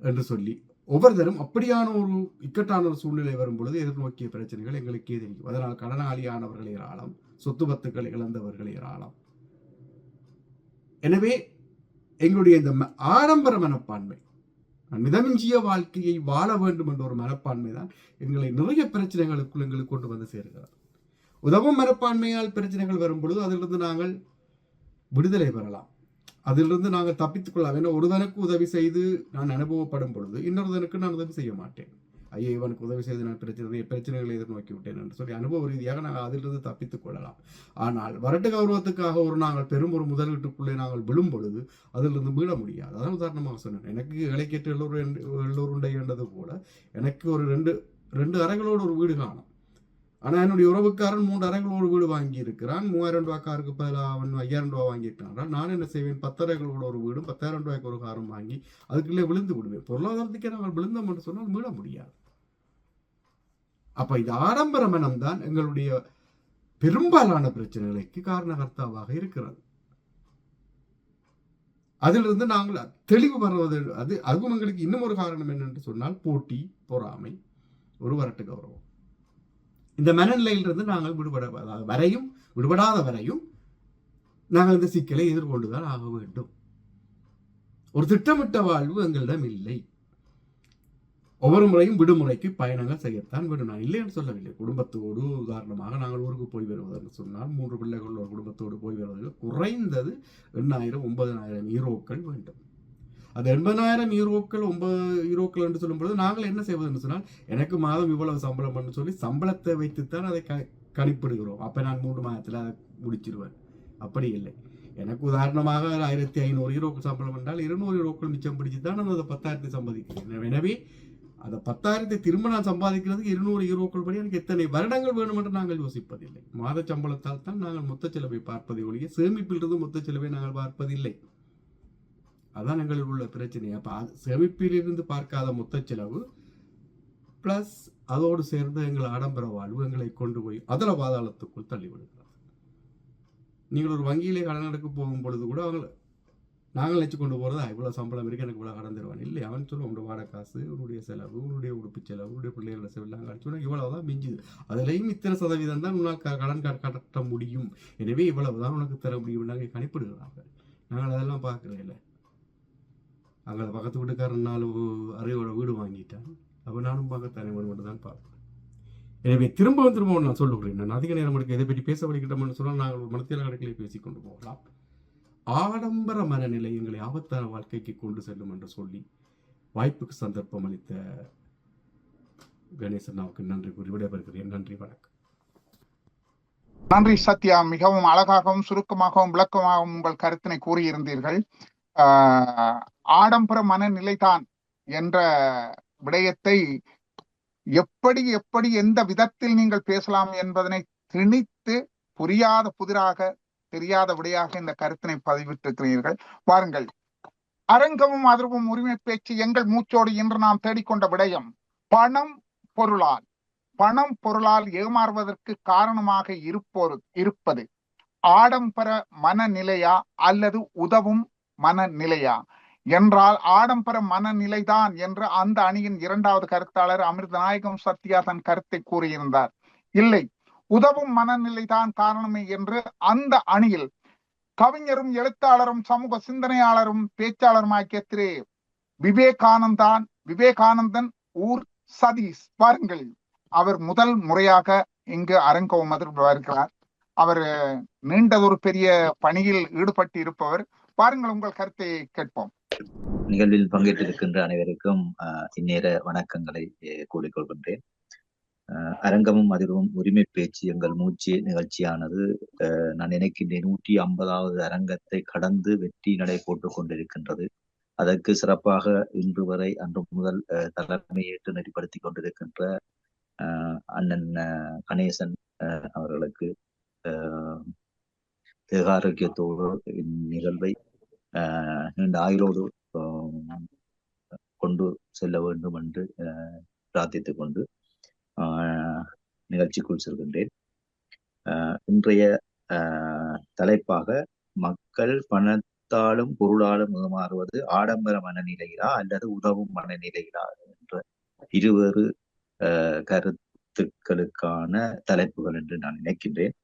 என்று சொல்லி ஒவ்வொருத்தரும் அப்படியான ஒரு இக்கட்டான ஒரு சூழ்நிலை வரும் பொழுது எதிர்நோக்கிய பிரச்சனைகள் எங்களுக்கே தெரியும். அதனால் கடனாளியானவர்கள் ஏராளம், சொத்து பத்துக்களை இழந்தவர்கள் ஏராளம். எனவே எங்களுடைய இந்த ஆடம்பர மனப்பான்மை, மிதமிஞ்சிய வாழ்க்கையை வாழ வேண்டும் என்ற ஒரு மனப்பான்மை தான் எங்களை நிறைய பிரச்சனைகளுக்குள் எங்களுக்கு கொண்டு வந்து சேர்க்கிறது. உதவும் மனப்பான்மையால் பிரச்சனைகள் வரும் பொழுது அதிலிருந்து நாங்கள் விடுதலை பெறலாம், அதிலிருந்து நாங்கள் தப்பித்துக் கொள்ளலாம். ஏன்னா ஒருதனுக்கு உதவி செய்து நான் அனுபவப்படும் பொழுது இன்னொருதனுக்கு நான் உதவி செய்ய மாட்டேன். ஐயோ, இவனுக்கு உதவி செய்து நான் பிரச்சனைகளை எதிர்நோக்கி விட்டேன் என்று சொல்லி அனுபவ ரீதியாக நாங்கள் அதிலிருந்து தப்பித்துக் கொள்ளலாம். ஆனால் வரட்டு கௌரவத்துக்காக நாங்கள் பெரும் ஒரு முதலீட்டுக்குள்ளே நாங்கள் விழும் பொழுது அதிலிருந்து மீள முடியாது. அதான் உதாரணமாக சொன்னேன். எனக்கு இலைக்கேற்று எல்லோருண்டை என்றது போல எனக்கு ஒரு ரெண்டு அறைகளோடு ஒரு வீடு காணும். ஆனால் என்னுடைய உறவுக்காரன் 3 அறைகளோடு வீடு வாங்கி இருக்கிறான். 3000 ரூபாய் காருக்கு பதிலாக அவன் 5000 ரூபாய் வாங்கிட்டான். நான் என்ன செய்வேன், 10 அறைகளோட ஒரு வீடும் 10,000 ரூபாய்க்கு ஒரு காரும் வாங்கி அதுக்குள்ளே விழுந்து விடுவேன். பொருளாதாரத்துக்கே நாங்கள் விழுந்தோம் என்று சொன்னால் மீள முடியாது. அப்ப இது ஆடம்பர மனம் தான் எங்களுடைய பெரும்பாலான பிரச்சனைகளுக்கு காரணகர்த்தாவாக இருக்கிறது. அதிலிருந்து நாங்கள் தெளிவு வருவது, அதுவும் எங்களுக்கு இன்னும் ஒரு காரணம் என்னென்று சொன்னால் போட்டி, பொறாமை, ஒரு வரட்டு கௌரவம். இந்த மனநிலையிலிருந்து நாங்கள் விடுபடாத வரையும் நாங்கள் இந்த சிக்கலை எதிர்கொண்டுதான் ஆக வேண்டும். ஒரு திட்டமிட்ட வாழ்வு எங்களிடம் இல்லை. ஒவ்வொரு முறையும் விடுமுறைக்கு பயணங்கள் செய்யத்தான் வேண்டும். நான் இல்லை என்று சொல்லவில்லை. குடும்பத்தோடு உதாரணமாக நாங்கள் ஊருக்கு போய் வருவதற்கு சொன்னால் 3 பிள்ளைகள் ஒரு குடும்பத்தோடு போய் வருவதற்கு குறைந்தது 8,000-9,000 யூரோக்கள் வேண்டும். அது 80,000 யூரோக்கள் 9 யூரோக்கள் என்று சொல்லும் பொழுது நாங்கள் என்ன செய்வது என்று சொன்னால், எனக்கு மாதம் இவ்வளவு சம்பளம் என்று சொல்லி சம்பளத்தை வைத்துத்தான் அதை கணிப்பிடுகிறோம். அப்ப நான் 3 மாதத்தில் அதை முடிச்சிருவேன். அப்படி இல்லை. எனக்கு உதாரணமாக 1500 யூரோக்கள் சம்பளம் என்றால் 200 யூரோக்கள் மிச்சம் பிடிச்சு தான் நான் அந்த 10,000 சம்பாதிக்கிறேன். எனவே அந்த 10,000 திரும்ப நான் சம்பாதிக்கிறதுக்கு 200 யூரோக்கள் படி எனக்கு எத்தனை வருடங்கள் வேணும் என்று நாங்கள் யோசிப்பதில்லை. மாத சம்பளத்தால் தான் நாங்கள் மொத்த செலவை பார்ப்பதை ஒழிய சேமிப்பிலிருந்து மொத்த செலவை நாங்கள் பார்ப்பதில்லை. அதான் எங்களுக்கு உள்ள பிரச்சனை. அப்போ சேமிப்பிலிருந்து பார்க்காத மொத்த செலவு பிளஸ் அதோடு சேர்ந்து எங்கள் ஆடம்பர வாழ்வு எங்களை கொண்டு போய் அதில் பாதாளத்துக்குள் தள்ளிவிடுகிறது. நீங்கள் ஒரு வங்கியிலே கடன் எடுக்க போகும் பொழுது கூட நாங்கள் நினச்சி கொண்டு போகிறதா இவ்வளோ சம்பளம் இருக்கு, எனக்கு இவ்வளோ கடன் தருவான். இல்லை, அவன் சொல்லுவோம் உன்னோட வாடகை காசு, உன்னுடைய செலவு, உன்னுடைய உடுப்பு செலவு, உன்னுடைய பிள்ளைகளோட செலவுலாம் கழிச்சுனா இவ்வளவுதான் மிஞ்சுது. அதுலேயும் இத்தனை சதவீதம் தான் உன்னால் கடன் கட்ட முடியும், எனவே இவ்வளவுதான் உனக்கு தர முடியும் நாங்கள் கணிப்பிடுகிறாங்க. நாங்கள் அதெல்லாம் பார்க்கல. இல்லை, அங்கே பக்கத்து வீட்டுக்காரன் 4 அறையோட வீடு வாங்கிட்டான், அப்போ நானும் பார்க்கத்தானே மட்டும் தான் பார்ப்பேன். எனவே திரும்பவும் நான் சொல்லுகிறேன், நான் அதிக நேரம் எடுக்க இதை பற்றி பேச வலிக்கிட்டோம்னு சொன்னால் நாங்கள் மனத்தியல் கணக்கிலே பேசிக்கொண்டு போகலாம். ஆடம்பர மனநிலை எங்களை ஆபத்தான வாழ்க்கைக்கு கொண்டு செல்லும் என்று சொல்லி வாய்ப்புக்கு சந்தர்ப்பம் அளித்த கணேசனாவுக்கு நன்றி கூறி விடைபெறுகிறேன். நன்றி, வணக்கம். நன்றி சத்யா. மிகவும் அழகாகவும் சுருக்கமாகவும் விளக்கமாகவும் உங்கள் கருத்தினை கூறியிருந்தீர்கள். ஆடம்பர மனநிலைதான் என்ற விடயத்தை எப்படி எப்படி எந்த விதத்தில் நீங்கள் பேசலாம் என்பதனை திணித்து புரியாத புதிராக தெரியாத விடையாக இந்த கருத்தினை பதிவிட்டிருக்கிறீர்கள். பாருங்கள், அரங்கமும் அதிர்வும் உரிமை பேச்சு எங்கள் மூச்சோடு இன்று நாம் தேடிக்கொண்ட விடயம் பணம் பொருளால் ஏமாறுவதற்கு காரணமாக இருப்பது ஆடம்பர மனநிலையா அல்லது உதவும் மனநிலையா என்றால் ஆடம்பர மனநிலைதான் என்று அந்த அணியின் 2வது கருத்தாளர் அமிர்தநாயகம் சத்யா தன் கருத்தை கூறியிருந்தார். இல்லை, உதவும் மனநிலைதான் காரணமே என்று அந்த அணியில் கவிஞரும் எழுத்தாளரும் சமூக சிந்தனையாளரும் பேச்சாளருமாக்கிய திரு விவேகானந்தன் ஊர் சதீஷ், பாருங்கள், அவர் முதல் முறையாக இங்கு அரங்கம் வருகிறார். அவர் நீண்டதொரு பெரிய பணியில் ஈடுபட்டு இருப்பவர். பாருங்கள், உங்கள் கருத்தை கேட்போம். நிகழ்வில் பங்கேற்றிருக்கின்ற அனைவருக்கும் இந்நேர வணக்கங்களை கூறிக்கொள்கின்றேன். அரங்கமும் அதிர்வும் உரிமை பேச்சு எங்கள் மூச்சு நிகழ்ச்சியானது நான் நினைக்கின்றேன் 150வது அரங்கத்தை கடந்து வெற்றி நடை போட்டுக் கொண்டிருக்கின்றது. அதற்கு சிறப்பாக இன்று வரை அன்று முதல் தலைமையேற்று நெறிப்படுத்திக் கொண்டிருக்கின்ற அண்ணன் கணேசன் அவர்களுக்கு தேக ஆரோக்கியத்தோடு இந்நிகழ்வை நீண்ட ஆயுளோடு கொண்டு செல்ல வேண்டும் என்று பிரார்த்தித்துக் கொண்டு நிகழ்ச்சிக்குள் செல்கின்றேன். இன்றைய தலைப்பாக மக்கள் பணத்தாலும் பொருளாலும் ஏமாறுவது ஆடம்பர மனநிலையிலா அல்லது உதவும் மனநிலையிலா என்ற இருவேறு கருத்துக்களுக்கான தலைப்புகள் என்று நான் நினைக்கின்றேன்.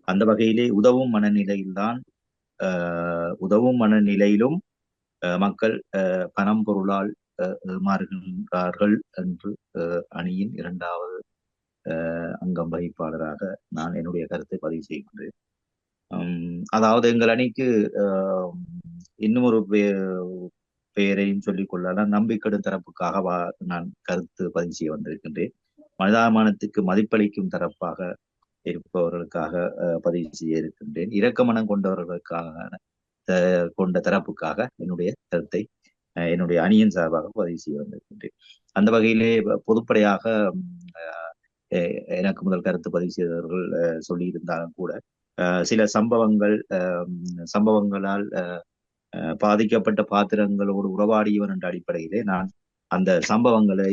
அந்த வகையிலே உதவும் மனநிலையிலும் மக்கள் பணம் பொருளால் மாறுகின்றார்கள் என்று அணியின் 2வது அங்கம் வகிப்பாளராக நான் என்னுடைய கருத்தை பதிவு செய்கின்றேன். அதாவது எங்கள் அணிக்கு இன்னும் ஒரு பெயரையும் சொல்லிக் கொள்ளலாம், நம்பிக்கெடும் தரப்புக்காக நான் கருத்து பதிவு செய்ய வந்திருக்கின்றேன். மனிதாபிமானத்துக்கு மதிப்பளிக்கும் தரப்பாக இருப்பவர்களுக்காக பதிவு செய்ய இருக்கின்றேன். இரக்க மனம் கொண்ட தரப்புக்காக என்னுடைய கருத்தை என்னுடைய அணியின் சார்பாக பதிவு செய்ய வந்திருக்கின்றேன். அந்த வகையிலே பொதுப்படையாக எனக்கு முதல் கருத்து பதிவு செய்தவர்கள் சொல்லியிருந்தாலும் கூட சில சம்பவங்களால் பாதிக்கப்பட்ட பாத்திரங்களோடு உறவாடியவன் என்ற அடிப்படையிலே நான் அந்த சம்பவங்களை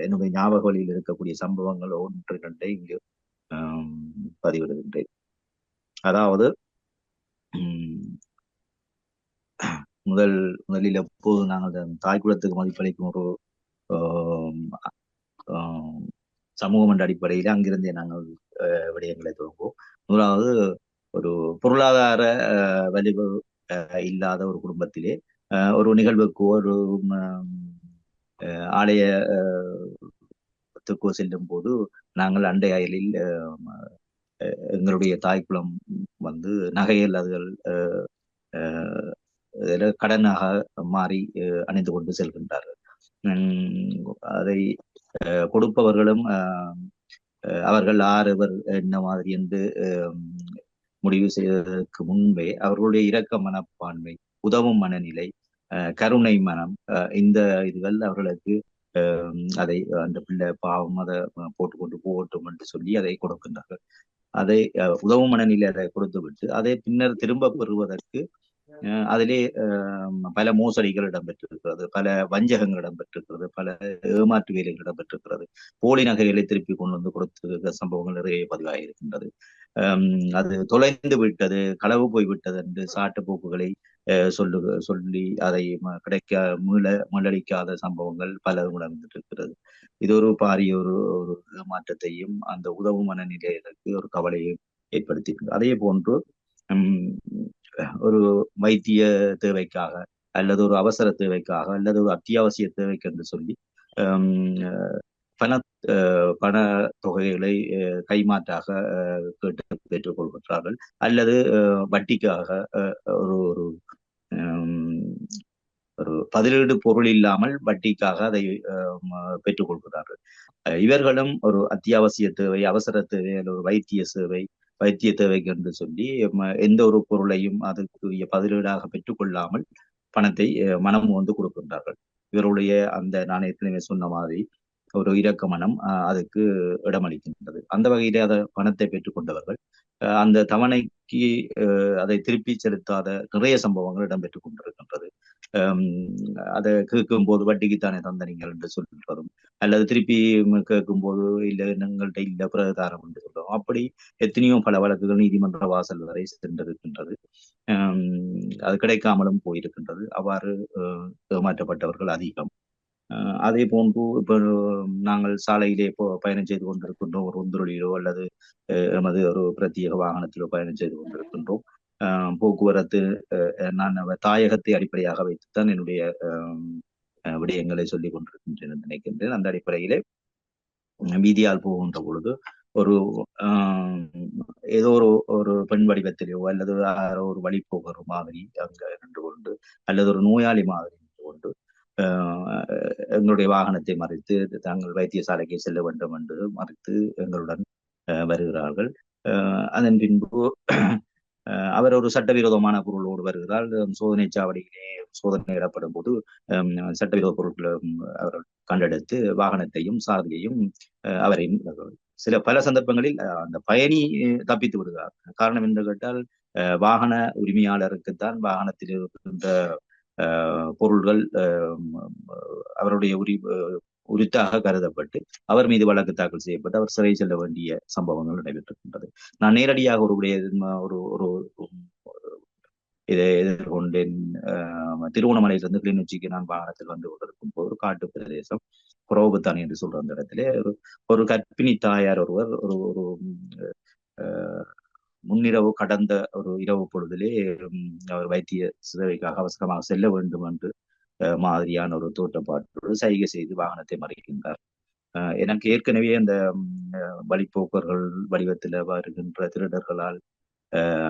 என்னுடைய ஞாபக வழியில் இருக்கக்கூடிய சம்பவங்கள் 1-2 இங்கு பதிவிடுகின்றேன். அதாவது முதலில் எப்போது நாங்கள் தாய்க்குலத்துக்கு மதிப்பளிக்கும் ஒரு சமூகம் என்ற அடிப்படையில் அங்கிருந்தே நாங்கள் விடயங்களை தொடங்குவோம். முதலாவது, ஒரு பொருளாதார வலிவு இல்லாத ஒரு குடும்பத்திலே ஒரு நிகழ்வுக்கோ ஒரு ஆலயத்துக்கோ செல்லும் போது நாங்கள் அண்டை அயலில் எங்களுடைய தாய்க்குளம் நகையல் அதுகள் கடனாக மாறி அணிந்து கொண்டு செல்கின்றார்கள். அதை கொடுப்பவர்களும் அவர்கள் ஆறுவர் என்ன மாதிரி என்று முடிவு செய்வதற்கு முன்பே அவர்களுடைய இரக்க மனப்பான்மை, உதவும் மனநிலை, கருணை மனம், இந்த இதுகள் அவர்களுக்கு அதை அந்த பிள்ளை பாவம் அதை போட்டுக்கொண்டு போகட்டும் என்று சொல்லி அதை கொடுக்கின்றார்கள். அதை உதவும் மனநிலை அதை கொடுத்து விட்டு அதை பின்னர் திரும்ப பெறுவதற்கு அதிலே பல மோசடிகள் இடம்பெற்றிருக்கிறது, பல வஞ்சகங்கள் இடம்பெற்றிருக்கிறது, பல ஏமாற்று வேலைகள் இடம்பெற்றிருக்கிறது, போலி நகைகளை திருப்பி கொண்டு வந்து கொடுத்திருக்கிற சம்பவங்கள் நிறைய பதிவாகியிருக்கின்றது. அது தொலைந்து விட்டது, களவு போய்விட்டது என்று சாட்டு போக்குகளை சொல்லி அதை கிடைக்க மீளடிக்காத சம்பவங்கள் பல நடந்திருக்கிறது. இது ஒரு பாரிய ஒரு ஏமாற்றத்தையும் அந்த உதவும் மனநிலைகளுக்கு ஒரு கவலையும் ஏற்படுத்தியிருக்கிறது. அதே போன்று ஒரு வைத்திய தேவைக்காக அல்லது ஒரு அவசர தேவைக்காக அல்லது ஒரு அத்தியாவசிய தேவைக்கு என்று சொல்லி பண தொகைகளை கைமாற்றாக கேட்டு பெற்றுக் கொள்கின்றார்கள், அல்லது வட்டிக்காக ஒரு ஒரு பதிலீடு பொருள் இல்லாமல் வட்டிக்காக அதை பெற்றுக் கொள்கிறார்கள். இவர்களும் ஒரு அத்தியாவசிய தேவை, அவசர தேவை, அல்லது ஒரு வைத்திய தேவைக்கு என்று சொல்லி எந்த ஒரு பொருளையும் அதற்குரிய பதிலீடாக பெற்றுக்கொள்ளாமல் பணத்தை மனம் வந்து கொடுக்கின்றார்கள். இவருடைய அந்த நான் ஏற்கனவே சொன்ன மாதிரி ஒரு இரக்க மனம் அதுக்கு இடமளிக்கின்றது. அந்த வகையிலே அதை பணத்தை பெற்றுக்கொண்டவர்கள் அந்த தவணைக்கு அதை திருப்பி செலுத்தாத நிறைய சம்பவங்கள் இடம்பெற்றுக் கொண்டிருக்கின்றது. அதை கேட்கும் போது வட்டிக்குத்தானே தந்தனீங்கள் என்று சொல்றதும், அல்லது திருப்பி கேட்கும் போது இல்லை எங்கள்கிட்ட இல்லை பிரதாரம் என்று சொல்றோம். அப்படி எத்தனையோ பல வழக்குகள் நீதிமன்ற வாசல் வரை சென்றிருக்கின்றது. அது கிடைக்காமலும் போயிருக்கின்றது. அவ்வாறு ஏமாற்றப்பட்டவர்கள் அதிகம். அதே போன்று இப்போ நாங்கள் சாலையிலே பயணம் செய்து கொண்டிருக்கின்றோம், ஒரு ஒந்துருளிலோ அல்லது எமது ஒரு பிரத்யேக வாகனத்திலோ பயணம் செய்து கொண்டிருக்கின்றோம். போக்குவரத்து நான் தாயகத்தை அடிப்படையாக வைத்துத்தான் என்னுடைய விடயங்களை சொல்லிக் கொண்டிருக்கின்றேன் என்று நினைக்கின்றேன். அந்த அடிப்படையிலே வீதியால் போகின்ற பொழுது ஒரு ஏதோ ஒரு பெண் வடிவத்திலேயோ அல்லது ஒரு வழி போகிற மாதிரி அங்க நின்று கொண்டு அல்லது ஒரு நோயாளி மாதிரி நின்று கொண்டு எங்களுடைய வாகனத்தை மறைத்து தாங்கள் வைத்தியசாலைக்கு செல்ல வேண்டும் என்று மறைத்து எங்களுடன் வருகிறார்கள். அதன் பின்பு அவர் ஒரு சட்டவிரோதமான பொருளோடு வருகிறார். சோதனை சாவடியிலே சோதனையிடப்படும் போது சட்டவிரோத பொருட்களை அவர்கள் கண்டெடுத்து வாகனத்தையும் சாரதியையும் அவரையும் பல சந்தர்ப்பங்களில் அந்த பயணி தப்பித்து விடுகிறார். காரணம் என்று கேட்டால் வாகன உரிமையாளருக்குத்தான் வாகனத்தில் இருக்கின்ற பொருள்கள் அவருடைய உரித்தாக கருதப்பட்டு அவர் மீது வழக்கு தாக்கல் செய்யப்பட்டு அவர் சிறை செல்ல வேண்டிய சம்பவங்கள் நடைபெற்றிருக்கின்றது. நான் நேரடியாக இதை எதிர்கொண்டேன். திருவோணமலையிலிருந்து கிளிநொச்சிக்கு நான் வாகனத்தில் வந்து கொண்டிருக்கும் போது காட்டு பிரதேசம் புரோபத்தான் என்று சொல்ற அந்த இடத்துல ஒரு கர்ப்பிணி தாயார் ஒருவர் ஒரு முன்னிரவு கடந்த ஒரு இரவு பொழுதிலே அவர் வைத்திய சேவைக்காக அவசரமாக செல்ல வேண்டும் என்று மாதிரியான ஒரு தோற்றப்பாட்டோடு சைகை செய்து வாகனத்தை மறைக்கின்றார். எனக்கு ஏற்கனவே அந்த வழிப்போக்கர்கள் வடிவத்தில் வருகின்ற திருடர்களால்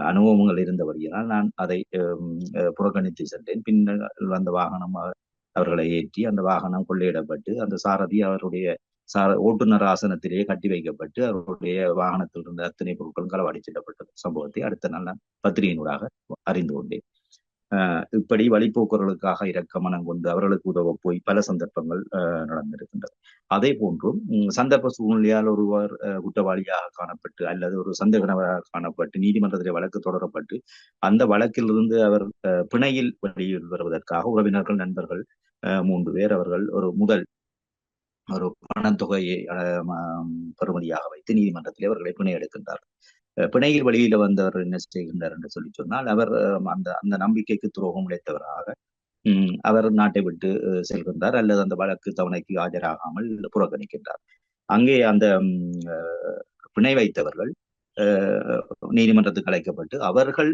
அனுபவங்கள் இருந்தபடியால் நான் அதை புறக்கணித்து சென்றேன். பின்னர் அந்த வாகனம் அவர்களை ஏற்றி அந்த வாகனம் கொள்ளையிடப்பட்டு அந்த சாரதி அவருடைய ஓட்டுநர் ஆசனத்திலேயே கட்டி வைக்கப்பட்டு அவருடைய வாகனத்தில் இருந்த அத்தனை பொருட்களும் களவாடி செல்லப்பட்ட சம்பவத்தை அடுத்த நாள் நான் பத்திரிகையினூடாக அறிந்து கொண்டேன். இப்படி வழிப்போக்கர்களுக்காக இரக்க மனம் கொண்டு அவர்களுக்கு உதவ போய் பல சந்தர்ப்பங்கள் நடந்திருக்கின்றது. அதே போன்றும் சந்தர்ப்ப சூழ்நிலையால் ஒருவர் குற்றவாளியாக காணப்பட்டு அல்லது ஒரு சந்தேக நபராக காணப்பட்டு நீதிமன்றத்திலே வழக்கு தொடரப்பட்டு அந்த வழக்கிலிருந்து அவர் பிணையில் வெளியில் வருவதற்காக உறவினர்கள் நண்பர்கள் 3 பேர் அவர்கள் ஒரு பணத்தொகையை பெறுமதியாக வைத்து நீதிமன்றத்திலே அவர்களை பிணை எடுக்கின்றார்கள். பிணையில் வழியில வந்தவர் என்ன செய்கின்றார் என்று சொல்லி சொன்னால் அவர் அந்த நம்பிக்கைக்கு துரோகம் இழைத்தவராக அவர் நாட்டை விட்டு செல்கின்றார் அல்லது அந்த வழக்கு தவணைக்கு ஆஜராகாமல் புறக்கணிக்கின்றார். அங்கே அந்த பிணை வைத்தவர்கள் நீதிமன்றத்துக்கு அழைக்கப்பட்டு அவர்கள்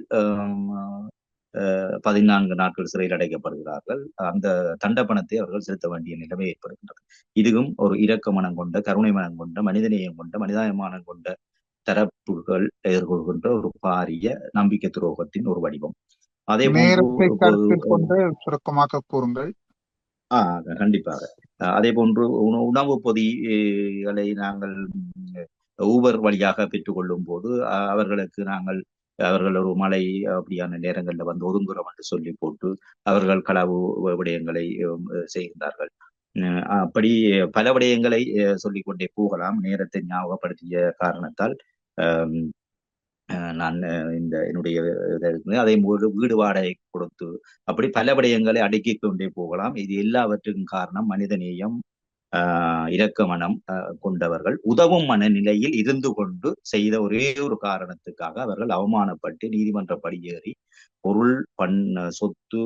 14 நாட்கள் சிறையில் அடைக்கப்படுகிறார்கள். அந்த தண்ட பணத்தை அவர்கள் செலுத்த வேண்டிய நிலைமை ஏற்படுகின்றது. இதுவும் ஒரு இரக்க மனம் கொண்ட, கருணை மனம் கொண்ட, மனிதநேயம் கொண்ட, மனிதாயமானம் கொண்ட தரப்புகள் எதிர்கொள்கின்ற ஒரு பாரிய நம்பிக்கை துரோகத்தின் ஒரு வடிவம். அதே போன்று சுருக்கமாக கூறுங்கள். கண்டிப்பாக. அதே போன்று உணவு பொதிகளை நாங்கள் ஊபர் வழியாக பெற்றுக்கொள்ளும் போது அவர்களுக்கு நாங்கள் அவர்கள் ஒரு மழை அப்படியான நேரங்களில் வந்து ஒதுங்குறோம் என்று சொல்லி போட்டு அவர்கள் களவு விடயங்களை செய்கின்றார்கள். அப்படி பல விடயங்களை சொல்லிக்கொண்டே போகலாம். நேரத்தை ஞாபகப்படுத்திய காரணத்தால் நான் இந்த என்னுடைய அதே வீடு வாடகை கொடுத்து அப்படி பல விடயங்களை அடுக்கிக் கொண்டே போகலாம். இது எல்லாவற்றுக்கும் காரணம் மனிதநேயம், இரக்க மனம் கொண்டவர்கள் உதவும் மனநிலையில் இருந்து கொண்டு செய்த ஒரே ஒரு காரணத்துக்காக அவர்கள் அவமானப்பட்டு நீதிமன்ற படியேறி பொருள் சொத்து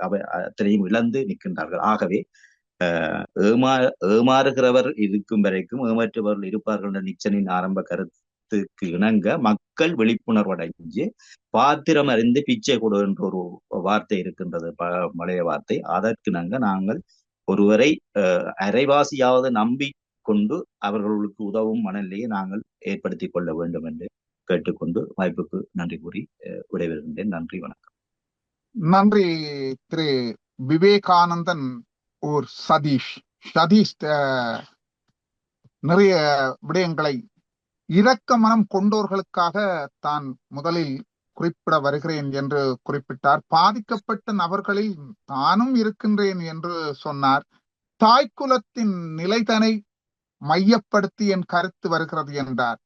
அத்தனையும் இழந்து நிற்கின்றார்கள். ஆகவே ஏமாறுகிறவர் இருக்கும் வரைக்கும் ஏமாற்றுபவர்கள் இருப்பார்கள் என்ற நிச்சனின் ஆரம்ப கருத்துக்கு இணங்க மக்கள் விழிப்புணர்வு அடைஞ்சு பாத்திரம் அறிந்து பிச்சை கொடு என்ற ஒரு வார்த்தை இருக்கின்றது, பழைய வார்த்தை. அதற்கு இணங்க நாங்கள் ஒருவரை அரைவாசியாவது நம்பி கொண்டு அவர்களுக்கு உதவும் மனநிலையை நாங்கள் ஏற்படுத்திக் கொள்ள வேண்டும் என்று கேட்டுக்கொண்டு வாய்ப்புக்கு நன்றி கூறி விடைபெறுகின்றேன். நன்றி, வணக்கம். நன்றி திரு விவேகானந்தன் ஓர் சதீஷ். நிறைய விடயங்களை இரக்க மனம் கொண்டோர்களுக்காக தான் முதலில் குறிப்பிட வருகிறேன் என்று குறிப்பிட்டார். பாதிக்கப்பட்ட நபர்களில் தானும் இருக்கின்றேன் என்று சொன்னார். தாய்க்குலத்தின் நிலைதனை மையப்படுத்தி என் கருத்து வருகிறது என்றார்.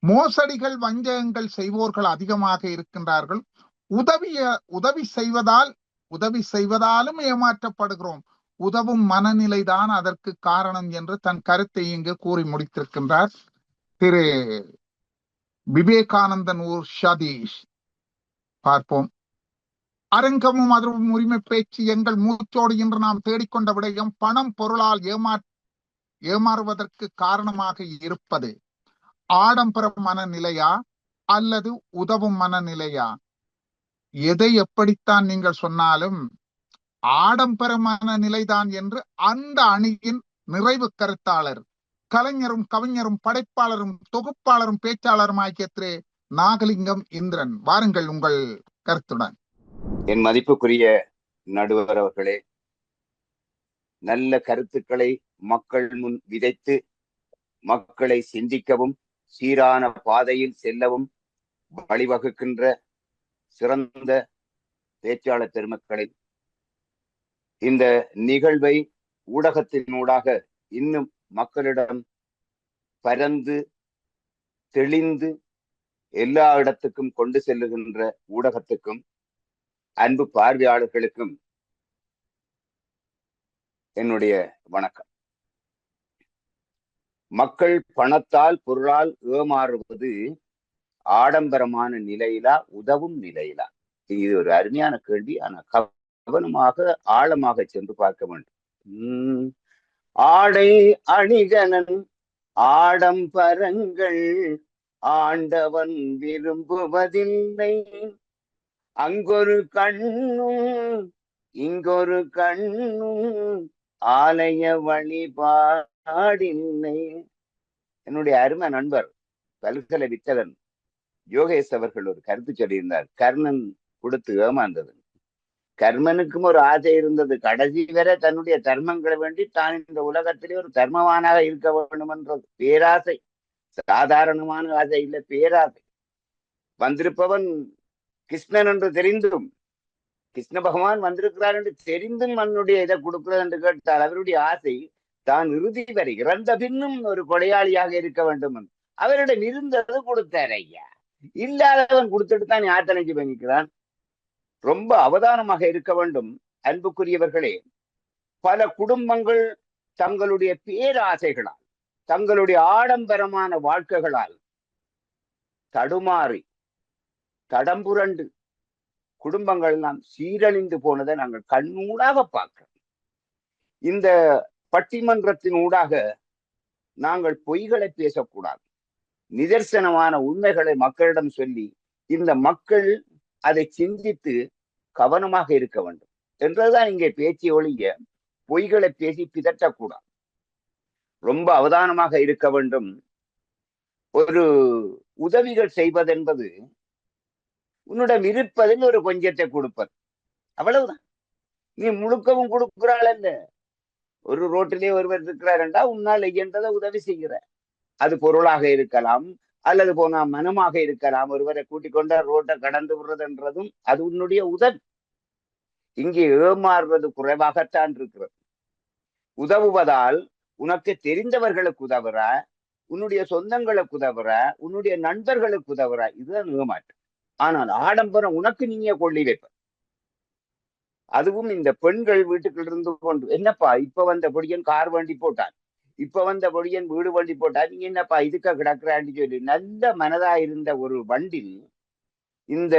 மோசடிகள் வஞ்சகங்கள் செய்வோர்கள் அதிகமாக இருக்கின்றார்கள். உதவி செய்வதாலும் ஏமாற்றப்படுகிறோம். உதவும் மனநிலைதான் அதற்கு காரணம் என்று தன் கருத்தை இங்கு கூறி முடித்திருக்கின்றார் திரு விவேகானந்தன் ஊர் சதீஷ். பார்ப்போம். அரங்கமும் அதுவும் உரிமை பேச்சு எங்கள் மூச்சோடு இன்று நாம் தேடிக்கொண்ட விடயம் பணம் பொருளால் ஏமாறுவதற்கு காரணமாக இருப்பது ஆடம்பர மனநிலையா அல்லது உதவும் மனநிலையா? எதை எப்படித்தான் நீங்கள் சொன்னாலும் ஆடம்பர மனநிலைதான் என்று அந்த அணியின் நிறைவு கருத்தாளர், கலைஞரும் கவிஞரும் படைப்பாளரும் தொகுப்பாளரும் பேச்சாளரும் ஆகிய திரு நாகலிங்கம் இந்திரன், வாருங்கள் உங்கள் கருத்துடன். என் மதிப்புக்குரிய நடுவர் அவர்களே, நல்ல கருத்துக்களை மக்கள் முன் விதைத்து மக்களை சிந்திக்கவும் சீரான பாதையில் செல்லவும் வழிவகுக்கின்ற சிறந்த பேச்சாளர் பெருமக்களை, இந்த நிகழ்வை ஊடகத்தினூடாக இன்னும் மக்களிடம் பரந்து தெளிந்து எல்லா இடத்துக்கும் கொண்டு செல்லுகின்ற ஊடகத்துக்கும் அன்பு பார்வையாளர்களுக்கும் என்னுடைய வணக்கம். மக்கள் பணத்தால் பொருளால் ஏமாறுவது ஆடம்பரமான நிலையிலா உதவும் நிலையிலா? இது ஒரு அருமையான கேள்வி. ஆனா கவனமாக ஆழமாக சென்று பார்க்க வேண்டும். ஆடை அணிகலன் ஆடம்பரங்கள் ஆண்டவன் விரும்புவதில்லை. அங்கொரு கண்ணும் இங்கொரு கண்ணும் ஆலய வழிபாடில்லை. என்னுடைய அருமை நண்பர் பல்கலை வித்தகன் யோகேஷ் அவர்கள் ஒரு கருத்து சொல்லியிருந்தார். கர்ணன் கொடுத்து ஏமாந்தது. கர்மனுக்கும் ஒரு ஆசை இருந்தது. கடைசி வரை தன்னுடைய தர்மங்களை வேண்டி தான் இந்த உலகத்திலே ஒரு தர்மவானாக இருக்க வேண்டும் என்ற பேராசை. சாதாரணமான ஆசை இல்லை, பேராசை. வந்திருப்பவன் கிருஷ்ணன் என்று தெரிந்தும், கிருஷ்ண பகவான் வந்திருக்கிறார் என்று தெரிந்தும் மண்ணுடைய இதை கொடுக்கிறது என்று கேட்டால் அவருடைய ஆசை தான் இறுதி வரை இறந்த பின்னும் ஒரு கொடையாளியாக இருக்க வேண்டும். அவரிடம் இருந்தது கொடுத்தார் ஐயா. இல்லாதவன் கொடுத்துட்டு தான் யாத்தனைக்கு பண்ணிக்கிறான். ரொம்ப அவதானமாக இருக்க வேண்டும். அன்புக்குரியவர்களே, பல குடும்பங்கள் தங்களுடைய பேராசைகளால், தங்களுடைய ஆடம்பரமான வாழ்க்கைகளால் தடுமாறி தடம்புரண்டு குடும்பங்கள் எல்லாம் சீரழிந்து போனதை நாங்கள் கண்ணூடாக பார்க்கிறோம். இந்த பட்டிமன்றத்தின் ஊடாக நாங்கள் பொய்களை பேசக்கூடாது. நிதர்சனமான உண்மைகளை மக்களிடம் சொல்லி இந்த மக்கள் அதை சிந்தித்து கவனமாக இருக்க வேண்டும் என்றதுதான் இங்கே பேச்சு ஒழிய பொய்களை பேசி பிதற்றக்கூடாது. ரொம்ப அவதானமாக இருக்க வேண்டும். ஒரு உதவிகள் செய்வதென்பது உன்னிடம் இருப்பதில் ஒரு கொஞ்சத்தை கொடுப்பது, அவ்வளவுதான். நீ முழுக்கவும் கொடுக்கிறாள் அல்ல. ஒரு ரோட்டிலே ஒருவர் இருக்கிறார் என்றா உன்னால் இயன்றதை உதவி செய்கிற. அது பொருளாக இருக்கலாம், அல்லது போனா மனமாக இருக்கலாம். ஒருவரை கூட்டிக் கொண்ட ரோட்டை கடந்து விடுறதுன்றதும் அது உன்னுடைய உதவி. இங்கே ஏமாறுவது குறைவாகத்தான் இருக்கிறது. உதவுவதால் உனக்கு தெரிந்தவர்களுக்கு உதவுற, உன்னுடைய சொந்தங்களுக்கு உதவுற, உன்னுடைய நண்பர்களுக்கு உதவுற, இதுதான் ஏமாற்றம். ஆனால் ஆடம்பரம் உனக்கு நீங்க கொள்ளி வைப்ப. அதுவும் இந்த பெண்கள் வீட்டுக்குள்ள இருந்து கொண்டு, என்னப்பா இப்ப வந்த பொடியன் கார் வண்டி போட்டான், இப்ப வந்த பொடியன் வீடு வண்டி போட்டான், நீங்க என்னப்பா இதுக்க கிடக்குறான்னு சொல்லி நல்ல மனதா இருந்த ஒரு வண்டில், இந்த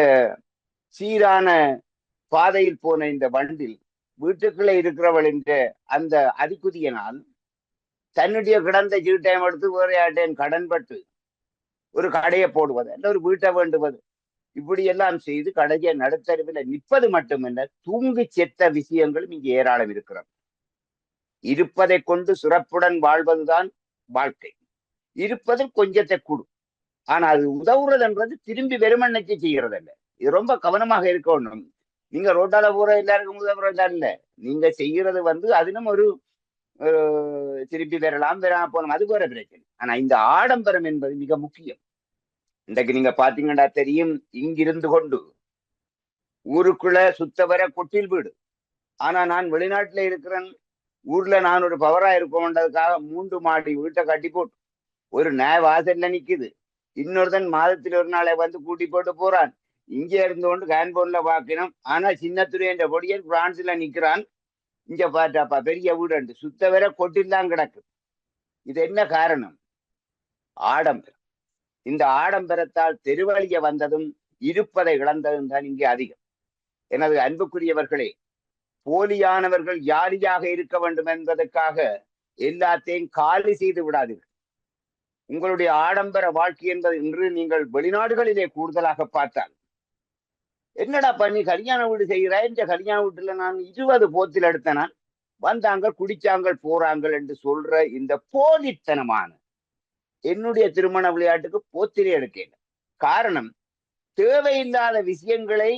சீரான பாதையில் போன இந்த வண்டில் வீட்டுக்குள்ளே இருக்கிறவள் என்ற அந்த அதிகுதியினால் தன்னுடைய கிடந்த சீட்டையம் எடுத்து வேற யார்ட்டையும் கடன்பட்டு ஒரு கடையை போடுவது அல்ல ஒரு வீட்டை வேண்டுவது, இப்படி எல்லாம் செய்து கடையை நடுத்தருவில் நிற்பது மட்டுமல்ல, தூங்கி செத்த விஷயங்களும் இங்கு ஏராளம் இருக்கிறது. இருப்பதை கொண்டு சிறப்புடன் வாழ்வதுதான் வாழ்க்கை. இருப்பதில் கொஞ்சத்தை கூடும். ஆனா அது உதவுறது என்றது திரும்பி வெறுமண்ணைக்கு செய்கிறது அல்ல. இது ரொம்ப கவனமாக இருக்கணும். நீங்க ரோட்டால போற எல்லாருக்கும் உதவுறதா இல்ல, நீங்க செய்யறது அதிலும் ஒரு திருப்பி வரலாம் போனோம், அது வேற பிரச்சனை. ஆனா இந்த ஆடம்பரம் என்பது மிக முக்கியம். இன்றைக்கு நீங்க பாத்தீங்கன்னா தெரியும், இங்கிருந்து கொண்டு ஊருக்குள்ள சுத்த வர கொட்டில் வீடு. ஆனா நான் வெளிநாட்டுல இருக்கிறேன், ஊர்ல நான் ஒரு பவரா இருக்கோன்றதுக்காக 3 மாடி வீட்டை கட்டி போட்டு ஒரு வாசல்ல நிக்குது. இன்னொருத்தன் மாதத்தில் ஒரு நாளை கூட்டி போட்டு போறான். இங்கே இருந்து கொண்டு கேன்போன்ல பாக்கணும். ஆனா சின்னத்துறை என்ற பொடியன் பிரான்ஸ்ல நிக்கிறான். இங்க பாட்டாப்பா பெரிய வீடு சுத்த வர கொட்டில்தான் கிடக்கு. இது என்ன காரணம்? ஆடம்பரம். இந்த ஆடம்பரத்தால் தெருவழிய வந்ததும் இருப்பதை இழந்ததும் தான் இங்கே அதிகம். எனது அன்புக்குரியவர்களே, போலியானவர்கள் யாரியாக இருக்க வேண்டும் என்பதற்காக எல்லாத்தையும் காலி செய்து விடாதீர்கள். உங்களுடைய ஆடம்பர வாழ்க்கை என்பது இன்று நீங்கள் வெளிநாடுகளிலே கூடுதலாக பார்த்தால், என்னடா பண்ணி கல்யாண வீடு செய்கிறாய், இந்த கல்யாண வீட்டுல நான் 20 போத்தில் எடுத்தனா, வந்தாங்க குடிச்சாங்க போறாங்க என்று சொல்ற இந்த போலித்தனமான என்னுடைய திருமண விளையாட்டுக்கு போத்திலே எடுக்கல. காரணம், தேவையில்லாத விஷயங்களை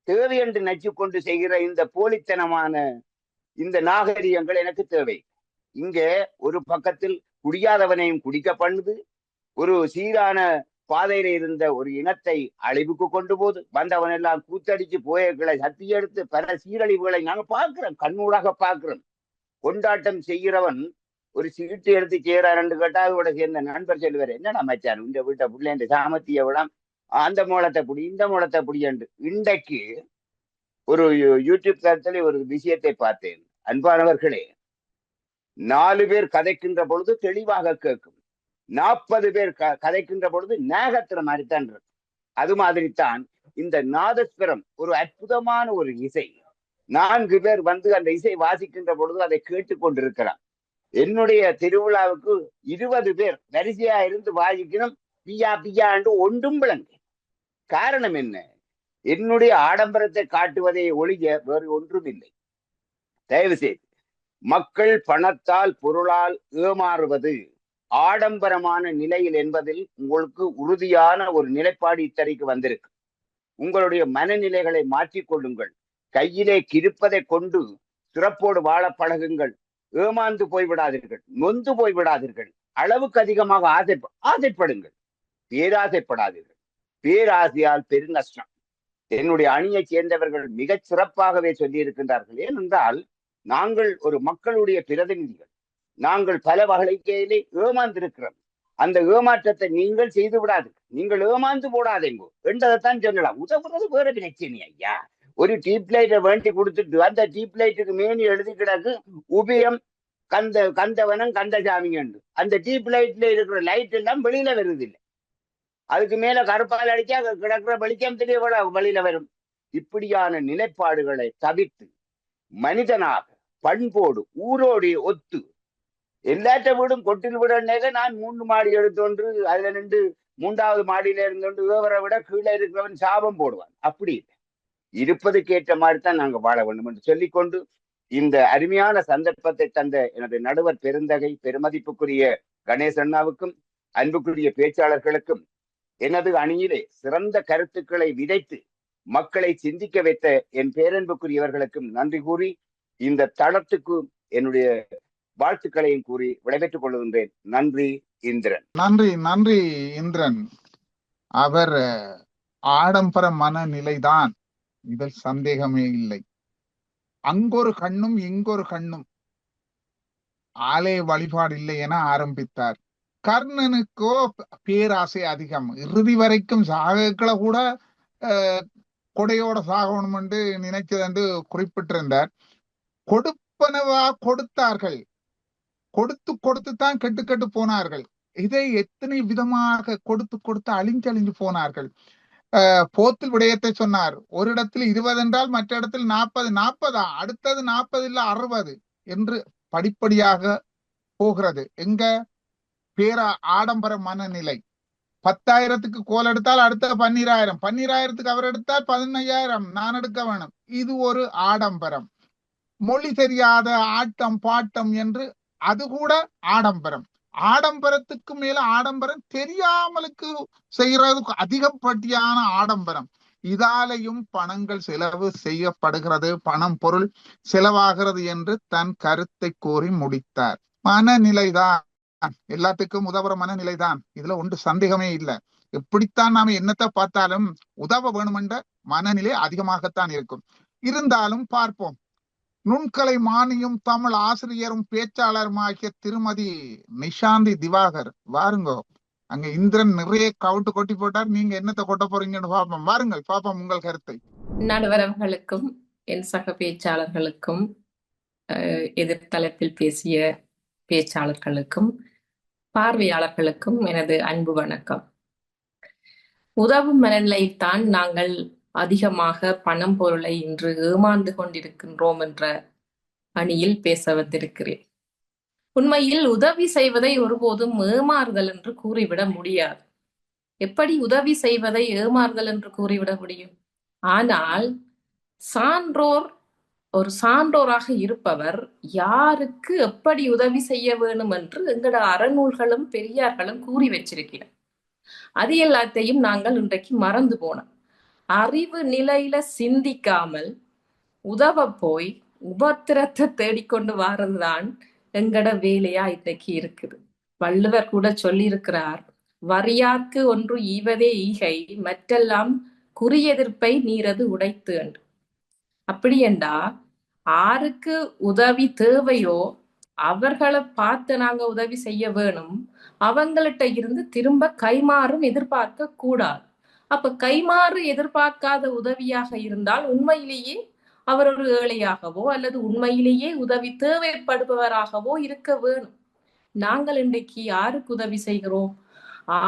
தேவை என்று நச்சு கொண்டு செய்கிற இந்த போலித்தனமான இந்த நாகரிகங்கள் எனக்கு தேவை. இங்க ஒரு பக்கத்தில் குடியாதவனையும் குடிக்க பண்ணுது, ஒரு சீரான பாதையில இருந்த ஒரு இனத்தை அழிவுக்கு கொண்டு போது, வந்தவன் எல்லாம் கூத்தடிச்சு போயர்களை சத்தி எடுத்து பல சீரழிவுகளை நாங்க பார்க்கிறோம், கண்ணூடாக பார்க்கிறோம். கொண்டாட்டம் செய்கிறவன் ஒரு சீட்டு எடுத்து செய்யறாரு கேட்டா அதோட சேர்ந்த நண்பர் சொல்லுவார், என்னடா மச்சான் இந்த வீட்டை புள்ள சாமத்திய விடம், அந்த மூலத்தை புடி இந்த மூலத்தை புடி என்று. இன்றைக்கு ஒரு யூடியூப் தளத்துல ஒரு விஷயத்தை பார்த்தேன். அன்பானவர்களே, 4 பேர் கதைக்கின்ற பொழுது தெளிவாக கேட்கும், 40 பேர் கதைக்கின்ற பொழுது நாகத்திர மாதிரித்தான் இருக்கு. அது மாதிரித்தான் இந்த நாதஸ்வரம் ஒரு அற்புதமான ஒரு இசை. 4 பேர் அந்த இசை வாசிக்கின்ற பொழுது அதை கேட்டுக்கொண்டிருக்கிறான். என்னுடைய திருவிழாவுக்கு 20 பேர் வரிசையா இருந்து வாசிக்கணும், பியா பியா என்று ஒன்றும் விளங்கு. காரணம் என்ன? என்னுடைய ஆடம்பரத்தை காட்டுவதை ஒழிய வேறு ஒன்றும் இல்லை. தயவு செய்து மக்கள் பணத்தால் பொருளால் ஏமாறுவது ஆடம்பரமான நிலையில் என்பதில் உங்களுக்கு உறுதியான ஒரு நிலைப்பாடு இத்தரைக்கு வந்திருக்கு. உங்களுடைய மனநிலைகளை மாற்றிக்கொள்ளுங்கள். கையிலே கிருப்பதை கொண்டு சிறப்போடு வாழ பழகுங்கள். ஏமாந்து போய்விடாதீர்கள், நொந்து போய்விடாதீர்கள். அளவுக்கு அதிகமாக ஆசைப்படுங்கள், பேராசைப்படாதீர்கள். பேராசையால் பெருநஷ்டம். என்னுடைய அணியை சேர்ந்தவர்கள் மிகச் சிறப்பாகவே சொல்லி இருக்கின்றார்கள். ஏனென்றால் நாங்கள் ஒரு மக்களுடைய பிரதிநிதிகள். நாங்கள் பல வகையிலே ஏமாந்திருக்கிறோம். அந்த ஏமாற்றத்தை நீங்கள் செய்து விடாது, நீங்கள் ஏமாந்து போடாதேங்கோ என்றதைத்தான் சொல்லலாம். உதவுறது வேற பிரச்சனை ஐயா. ஒரு டீப் லைட்டை வேண்டி கொடுத்துட்டு அந்த டீப் லைட்டுக்கு மேனி எழுதி கிடக்கு உபயம் கந்தவனம் கந்தசாமிங்க. அந்த டீப் லைட்ல இருக்கிற லைட் எல்லாம் வெளியில வருது இல்லை, அதுக்கு மேல கருப்பால் அடிச்சா கிடக்குற வெளிச்சம் தெரிய வெளியில வரும். இப்படியான நிலைப்பாடுகளை தவிர்த்து மனிதனாக பண்போடு ஊரோடு ஒத்து எல்லாற்ற வீடும் கொட்டில் விட நான் 3 மாடி எடுத்தொன்று அதுல நின்று 3வது மாடியில இருந்தோண்டு விவரை விட கீழே இருக்கிறவன் சாபம் போடுவான். அப்படி இல்லை, இருப்பதுக்கு ஏற்ற மாதிரி தான் நாங்க வாழ வேண்டும் என்று சொல்லிக்கொண்டு இந்த அருமையான சந்தர்ப்பத்தை தந்த எனது நடுவர் பெருந்தகை பெருமதிப்புக்குரிய கணேசண்ணாவுக்கும் அன்புக்குரிய பேச்சாளர்களுக்கும் எனது அணியிலே சிறந்த கருத்துக்களை விதைத்து மக்களை சிந்திக்க வைத்த என் பேரன்புக்குரியவர்களுக்கும் நன்றி கூறி இந்த தளத்துக்கு என்னுடைய வாழ்த்துக்களையும் கூறி விடைபெற்றுக் கொள்கின்றேன். நன்றி, இந்திரன். நன்றி இந்திரன். அவர் ஆடம்பர மனநிலைதான், இதில் சந்தேகமே இல்லை. அங்கொரு கண்ணும் இங்கொரு கண்ணும், ஆலய வழிபாடு இல்லை என ஆரம்பித்தார். கர்ணனுக்கோ பேராசை அதிகம். இறுதி வரைக்கும் சாகக்களை கூட கொடையோட சாகணும் என்று நினைச்சது என்று குறிப்பிட்டிருந்தார். கொடுப்பனவா கொடுத்தார்கள், கொடுத்துத்தான் கெட்டு போனார்கள். இதை எத்தனை விதமாக கொடுத்து அழிஞ்சு போனார்கள். போத்தில் விடயத்தை சொன்னார். ஒரு இடத்தில் 20 என்றால் மற்ற இடத்தில் 40 அடுத்தது 40 இல்ல 60 என்று படிப்படியாக போகிறது. எங்க ஆடம்பர மனநிலை. 10,000க்கு கோல் எடுத்தால் அடுத்த 12,000 அவர் எடுத்தால் 15,000 நான் எடுக்க வேணும். இது ஒரு ஆடம்பரம். மொழி தெரியாத ஆட்டம் பாட்டம் என்று அது கூட ஆடம்பரம். ஆடம்பரத்துக்கு மேல ஆடம்பரம் தெரியாமலுக்கு செய்யறது அதிகப்படியான ஆடம்பரம். இதாலையும் பணங்கள் செலவு செய்யப்படுகிறது, பணம் பொருள் செலவாகிறது என்று தன் கருத்தை கூறி முடித்தார். மனநிலைதான் எல்லாத்துக்கும் உதவுற மனநிலைதான், இதுல ஒன்று சந்தேகமே இல்லை. எப்படித்தான் நாம என்னத்தை பார்த்தாலும் உதவ வேணுமென்ற மனநிலை அதிகமாகத்தான் இருக்கும். இருந்தாலும் பார்ப்போம். நுண்கலை மானியும் தமிழ் ஆசிரியரும் பேச்சாளருமாகிய திருமதி நிஷாந்தி திவாகர் வாருங்கோ. அங்க இந்திரன் நிறைய கவுட்டு கொட்டி போட்டார், நீங்க என்னத்தை கொட்ட போறீங்கன்னு பாப்போம். வாருங்கள் பாப்போம் உங்கள் கருத்தை. நடுவரவர்களுக்கும் என் சக பேச்சாளர்களுக்கும் எதிர்த்தளத்தில் பேசிய பேச்சாளர்களுக்கும் பார்வையாளர்களுக்கும் எனது அன்பு வணக்கம். உதவும் மனநிலையில்தான் நாங்கள் அதிகமாக பணம் பொருளை இன்று ஏமாந்து கொண்டிருக்கின்றோம் என்ற அணியில் பேச வந்திருக்கிறேன். உண்மையில் உதவி செய்வதை ஒருபோதும் ஏமாறுதல் என்று கூறிவிட முடியாது. எப்படி உதவி செய்வதை ஏமாறுதல் என்று கூறிவிட முடியும்? ஆனால் ஒரு சான்றோராக இருப்பவர் யாருக்கு எப்படி உதவி செய்ய வேணும் என்று எங்களோட அறநூல்களும் பெரியார்களும் கூறி வச்சிருக்கிறோம். அது எல்லாத்தையும் நாங்கள் இன்றைக்கு மறந்து போனோம். அறிவு நிலையில சிந்திக்காமல் உதவ போய் உபத்திரத்தை தேடிக்கொண்டு வாரதுதான் எங்கட வேலையா இன்றைக்கு இருக்குது. வள்ளுவர் கூட சொல்லியிருக்கிறார், வறியார்க்கு ஒன்று ஈவதே ஈகை, மற்றெல்லாம் குறியெதிர்ப்பை நீரது உடைத்து என்று. அப்படி என்றா யாருக்கு உதவி தேவையோ அவர்களை பார்த்து நாங்க உதவி செய்ய வேணும். அவங்கள்ட்ட இருந்து திரும்ப கைமாறும் எதிர்பார்க்க கூடாது. அப்ப கைமாறு எதிர்பார்க்காத உதவியாக இருந்தால் உண்மையிலேயே அவர் ஒரு ஏழையாகவோ அல்லது உண்மையிலேயே உதவி தேவைப்படுபவராகவோ இருக்க வேணும். நாங்கள் இன்றைக்கு யாருக்கு உதவி செய்கிறோம்?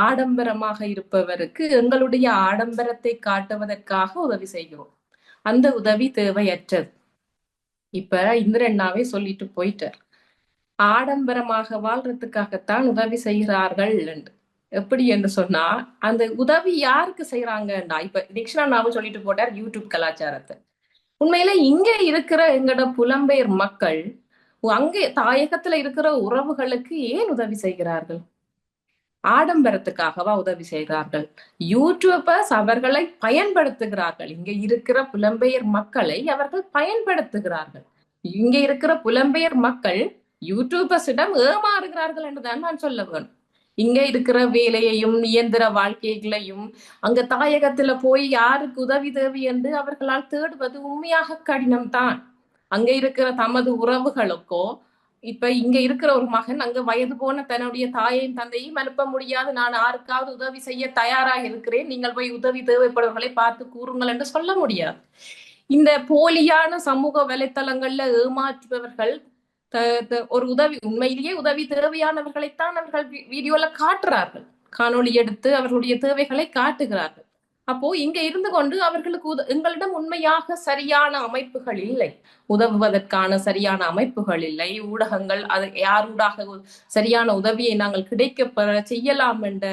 ஆடம்பரமாக இருப்பவருக்கு எங்களுடைய ஆடம்பரத்தை காட்டுவதற்காக உதவி செய்கிறோம். அந்த உதவி தேவையற்றது. இப்ப இந்திரண்ணாவே சொல்லிட்டு போயிட்டார், ஆடம்பரமாக வாழ்றதுக்காகத்தான் உதவி செய்கிறார்கள் என்று. எப்படி என்று சொன்னா அந்த உதவி யாருக்கு செய்யறாங்கண்டா, இப்ப நிக்ஷனாவும் சொல்லிட்டு போட்டார் யூடியூப் கலாச்சாரத்தை. உண்மையில இங்க இருக்கிற எங்கட புலம்பெயர் மக்கள் அங்கே தாயகத்துல இருக்கிற உறவுகளுக்கு ஏன் உதவி செய்கிறார்கள்? ஆடம்பரத்துக்காகவா உதவி செய்கிறார்கள்? யூடியூபர்ஸ் அவர்களை பயன்படுத்துகிறார்கள். இங்க இருக்கிற புலம்பெயர் மக்களை அவர்கள் பயன்படுத்துகிறார்கள். இங்க இருக்கிற புலம்பெயர் மக்கள் யூடியூபர்ஸிடம் ஏமாறுகிறார்கள் என்றுதான் நான் சொல்ல வேணும். இங்க இருக்கிற வேலையையும் இயந்திர வாழ்க்கைகளையும் அங்க தாயகத்துல போய் யாருக்கு உதவி தேவை என்று அவர்களால் தேடுவது உண்மையாக கடினம்தான். அங்க இருக்கிற தமது உறவுகளுக்கோ, இப்ப இங்க இருக்கிற ஒரு மகன் அங்க வயது போன தன்னுடைய தாயையும் தந்தையும் அனுப்ப முடியாது, நான் யாருக்காவது உதவி செய்ய தயாராக இருக்கிறேன், நீங்கள் போய் உதவி தேவைப்படுவர்களை பார்த்து கூறுங்கள் என்று சொல்ல முடியாது. இந்த போலியான சமூக வலைத்தளங்கள்ல ஏமாற்றுபவர்கள் ஒரு உதவி உண்மையிலேயே உதவி தேவையானவர்களைத்தான் அவர்கள் வீடியோல காட்டுறார்கள், காணொளி எடுத்து அவர்களுடைய தேவைகளை காட்டுகிறார்கள். அப்போ இங்க இருந்து கொண்டு அவர்களுக்கு எங்களிடம் உண்மையாக சரியான அமைப்புகள் இல்லை, உதவுவதற்கான சரியான அமைப்புகள் இல்லை, ஊடகங்கள் அது யாரூடாக சரியான உதவியை நாங்கள் கிடைக்க செய்யலாம் என்ற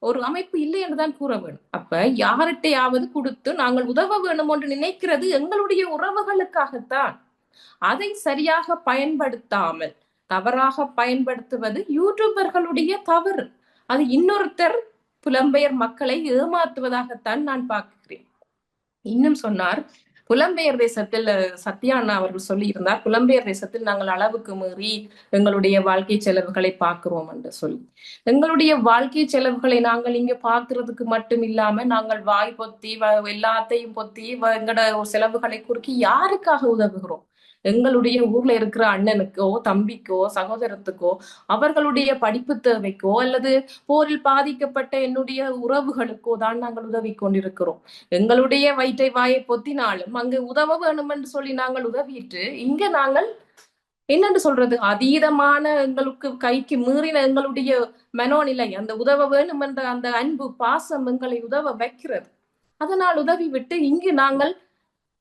ஒரு அமைப்பு இல்லை என்றுதான் கூற வேணும். அப்ப யார்கிட்டையாவது கொடுத்து நாங்கள் உதவ வேணும் என்று நினைக்கிறது எங்களுடைய உறவுகளுக்காகத்தான். அதை சரியாக பயன்படுத்தாமல் தவறாக பயன்படுத்துவது யூடியூபர்களுடைய தவறு. அது இன்னொருத்தர் புலம்பெயர் மக்களை ஏமாற்றுவதாகத்தான் நான் பார்க்கிறேன். இன்னும் சொன்னார், புலம்பெயர் தேசத்தில் சத்யா அண்ணா அவர்கள் சொல்லி இருந்தார், புலம்பெயர் தேசத்தில் நாங்கள் அளவுக்கு மீறி எங்களுடைய வாழ்க்கை செலவுகளை பார்க்கிறோம் என்று சொல்லி. எங்களுடைய வாழ்க்கை செலவுகளை நாங்கள் இங்க பார்க்கறதுக்கு மட்டும் இல்லாம நாங்கள் வாய் பொத்தி எல்லாத்தையும் பொத்தி எங்களோட செலவுகளை குறுக்கி யாருக்காக உதவுகிறோம்? எங்களுடைய ஊர்ல இருக்கிற அண்ணனுக்கோ தம்பிக்கோ சகோதரத்துக்கோ அவர்களுடைய படிப்பு தேவைக்கோ அல்லது போரில் பாதிக்கப்பட்ட என்னுடைய உறவுகளுக்கோ தான் நாங்கள் உதவி கொண்டிருக்கிறோம். எங்களுடைய வயிற்றை வாயை பொத்தினாலும் அங்கு உதவ வேணும் என்று சொல்லி நாங்கள் உதவிட்டு இங்க நாங்கள் என்னன்னு சொல்றது, அதீதமான எங்களுக்கு கைக்கு மீறின எங்களுடைய மனோநிலை, அந்த உதவ வேணும் என்ற அந்த அன்பு பாசம் எங்களை உதவ வைக்கிறது. அதனால் உதவி விட்டு இங்கு நாங்கள்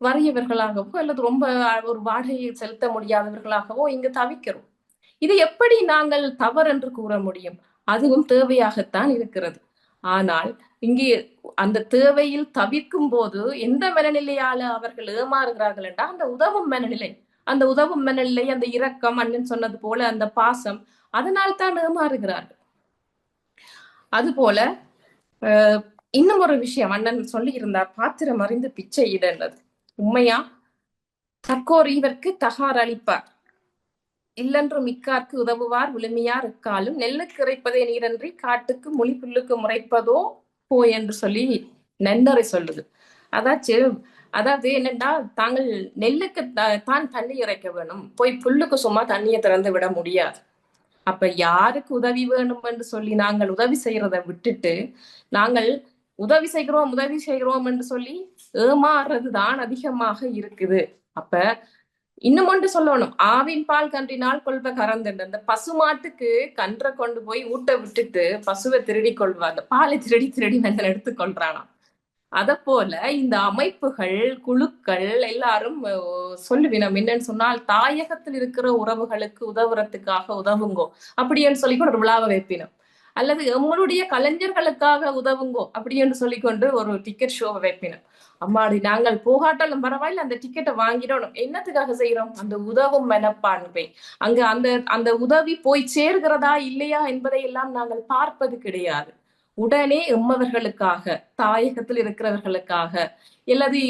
வறியவர்களாகவோ அல்லது ரொம்ப ஒரு வாடகையை செலுத்த முடியாதவர்களாகவோ இங்கு தவிக்கிறோம். இது எப்படி நாங்கள் தவறு என்று கூற முடியும்? அதுவும் தேவையாகத்தான் இருக்கிறது. ஆனால் இங்கே அந்த தேவையில் தவிர்க்கும் போது எந்த மனநிலையால அவர்கள் ஏமாறுகிறார்கள் என்றால் அந்த உதவும் மனநிலை, அந்த உதவும் மனநிலை, அந்த இரக்கம், அண்ணன் சொன்னது போல அந்த பாசம், அதனால் தான் ஏமாறுகிறார்கள். அதுபோல இன்னும் ஒரு விஷயம் அண்ணன் சொல்லி இருந்தார், பாத்திரம் அறிந்து பிச்சை இடன்றது உண்மையா? தக்கோர் இவர்க்கு தகார் அளிப்பார், இல்லென்று மிக்கார்க்கு உதவுவார் விழுமியார் எக்காலும், நெல்லுக்கு இறைப்பதே நீரன்றி காட்டுக்கு மொழி புல்லுக்கு முறைப்பதோ போய் என்று சொல்லி நன்னரை சொல்லுது. அதாவது என்னன்னா, தாங்கள் நெல்லுக்கு தான் தண்ணி இறைக்க வேணும், போய் புல்லுக்கு சும்மா தண்ணியை திறந்து விட முடியாது. அப்ப யாருக்கு உதவி வேணும் என்று சொல்லி நாங்கள் உதவி செய்யறதை விட்டுட்டு நாங்கள் உதவி செய்கிறோம் என்று சொல்லி ஏமாறுறதுதான் அதிகமாக இருக்குது. அப்ப இன்னும் ஒன்று சொல்லணும், ஆவின் பால் கன்றினால் கொள்வ கறந்துண்டு, அந்த பசுமாட்டுக்கு கன்றை கொண்டு போய் ஊட்ட விட்டுட்டு பசுவை திருடி கொள்வாங்க, பாலை திருடி மனிதன் எடுத்துக்கொள்றானாம். அத போல இந்த அமைப்புகள் குழுக்கள் எல்லாரும் சொல்லுவினம் என்னன்னு சொன்னால், தாயகத்தில் இருக்கிற உறவுகளுக்கு உதவுறதுக்காக உதவுங்கோ அப்படின்னு சொல்லிக்கொண்டு ஒரு விழாவை வைப்பினோம், அல்லது எங்களுடைய கலைஞர்களுக்காக உதவுங்கோ அப்படின்னு சொல்லிக்கொண்டு ஒரு டிக்கெட் ஷோவை வைப்பினோம். அம்மாடி நாங்கள் போகாட்டாலும் பரவாயில்ல, அந்த டிக்கெட்டை வாங்கிடணும். என்னத்துக்காக செய்யறோம்? அந்த உதவும் மனப்பான்மை, அங்க அந்த உதவி போய் சேர்கிறதா இல்லையா என்பதை எல்லாம் நாங்கள் பார்ப்பது கிடையாது. உடனே எம்மவர்களுக்காக, தாயகத்தில் இருக்கிறவர்களுக்காக, அல்லது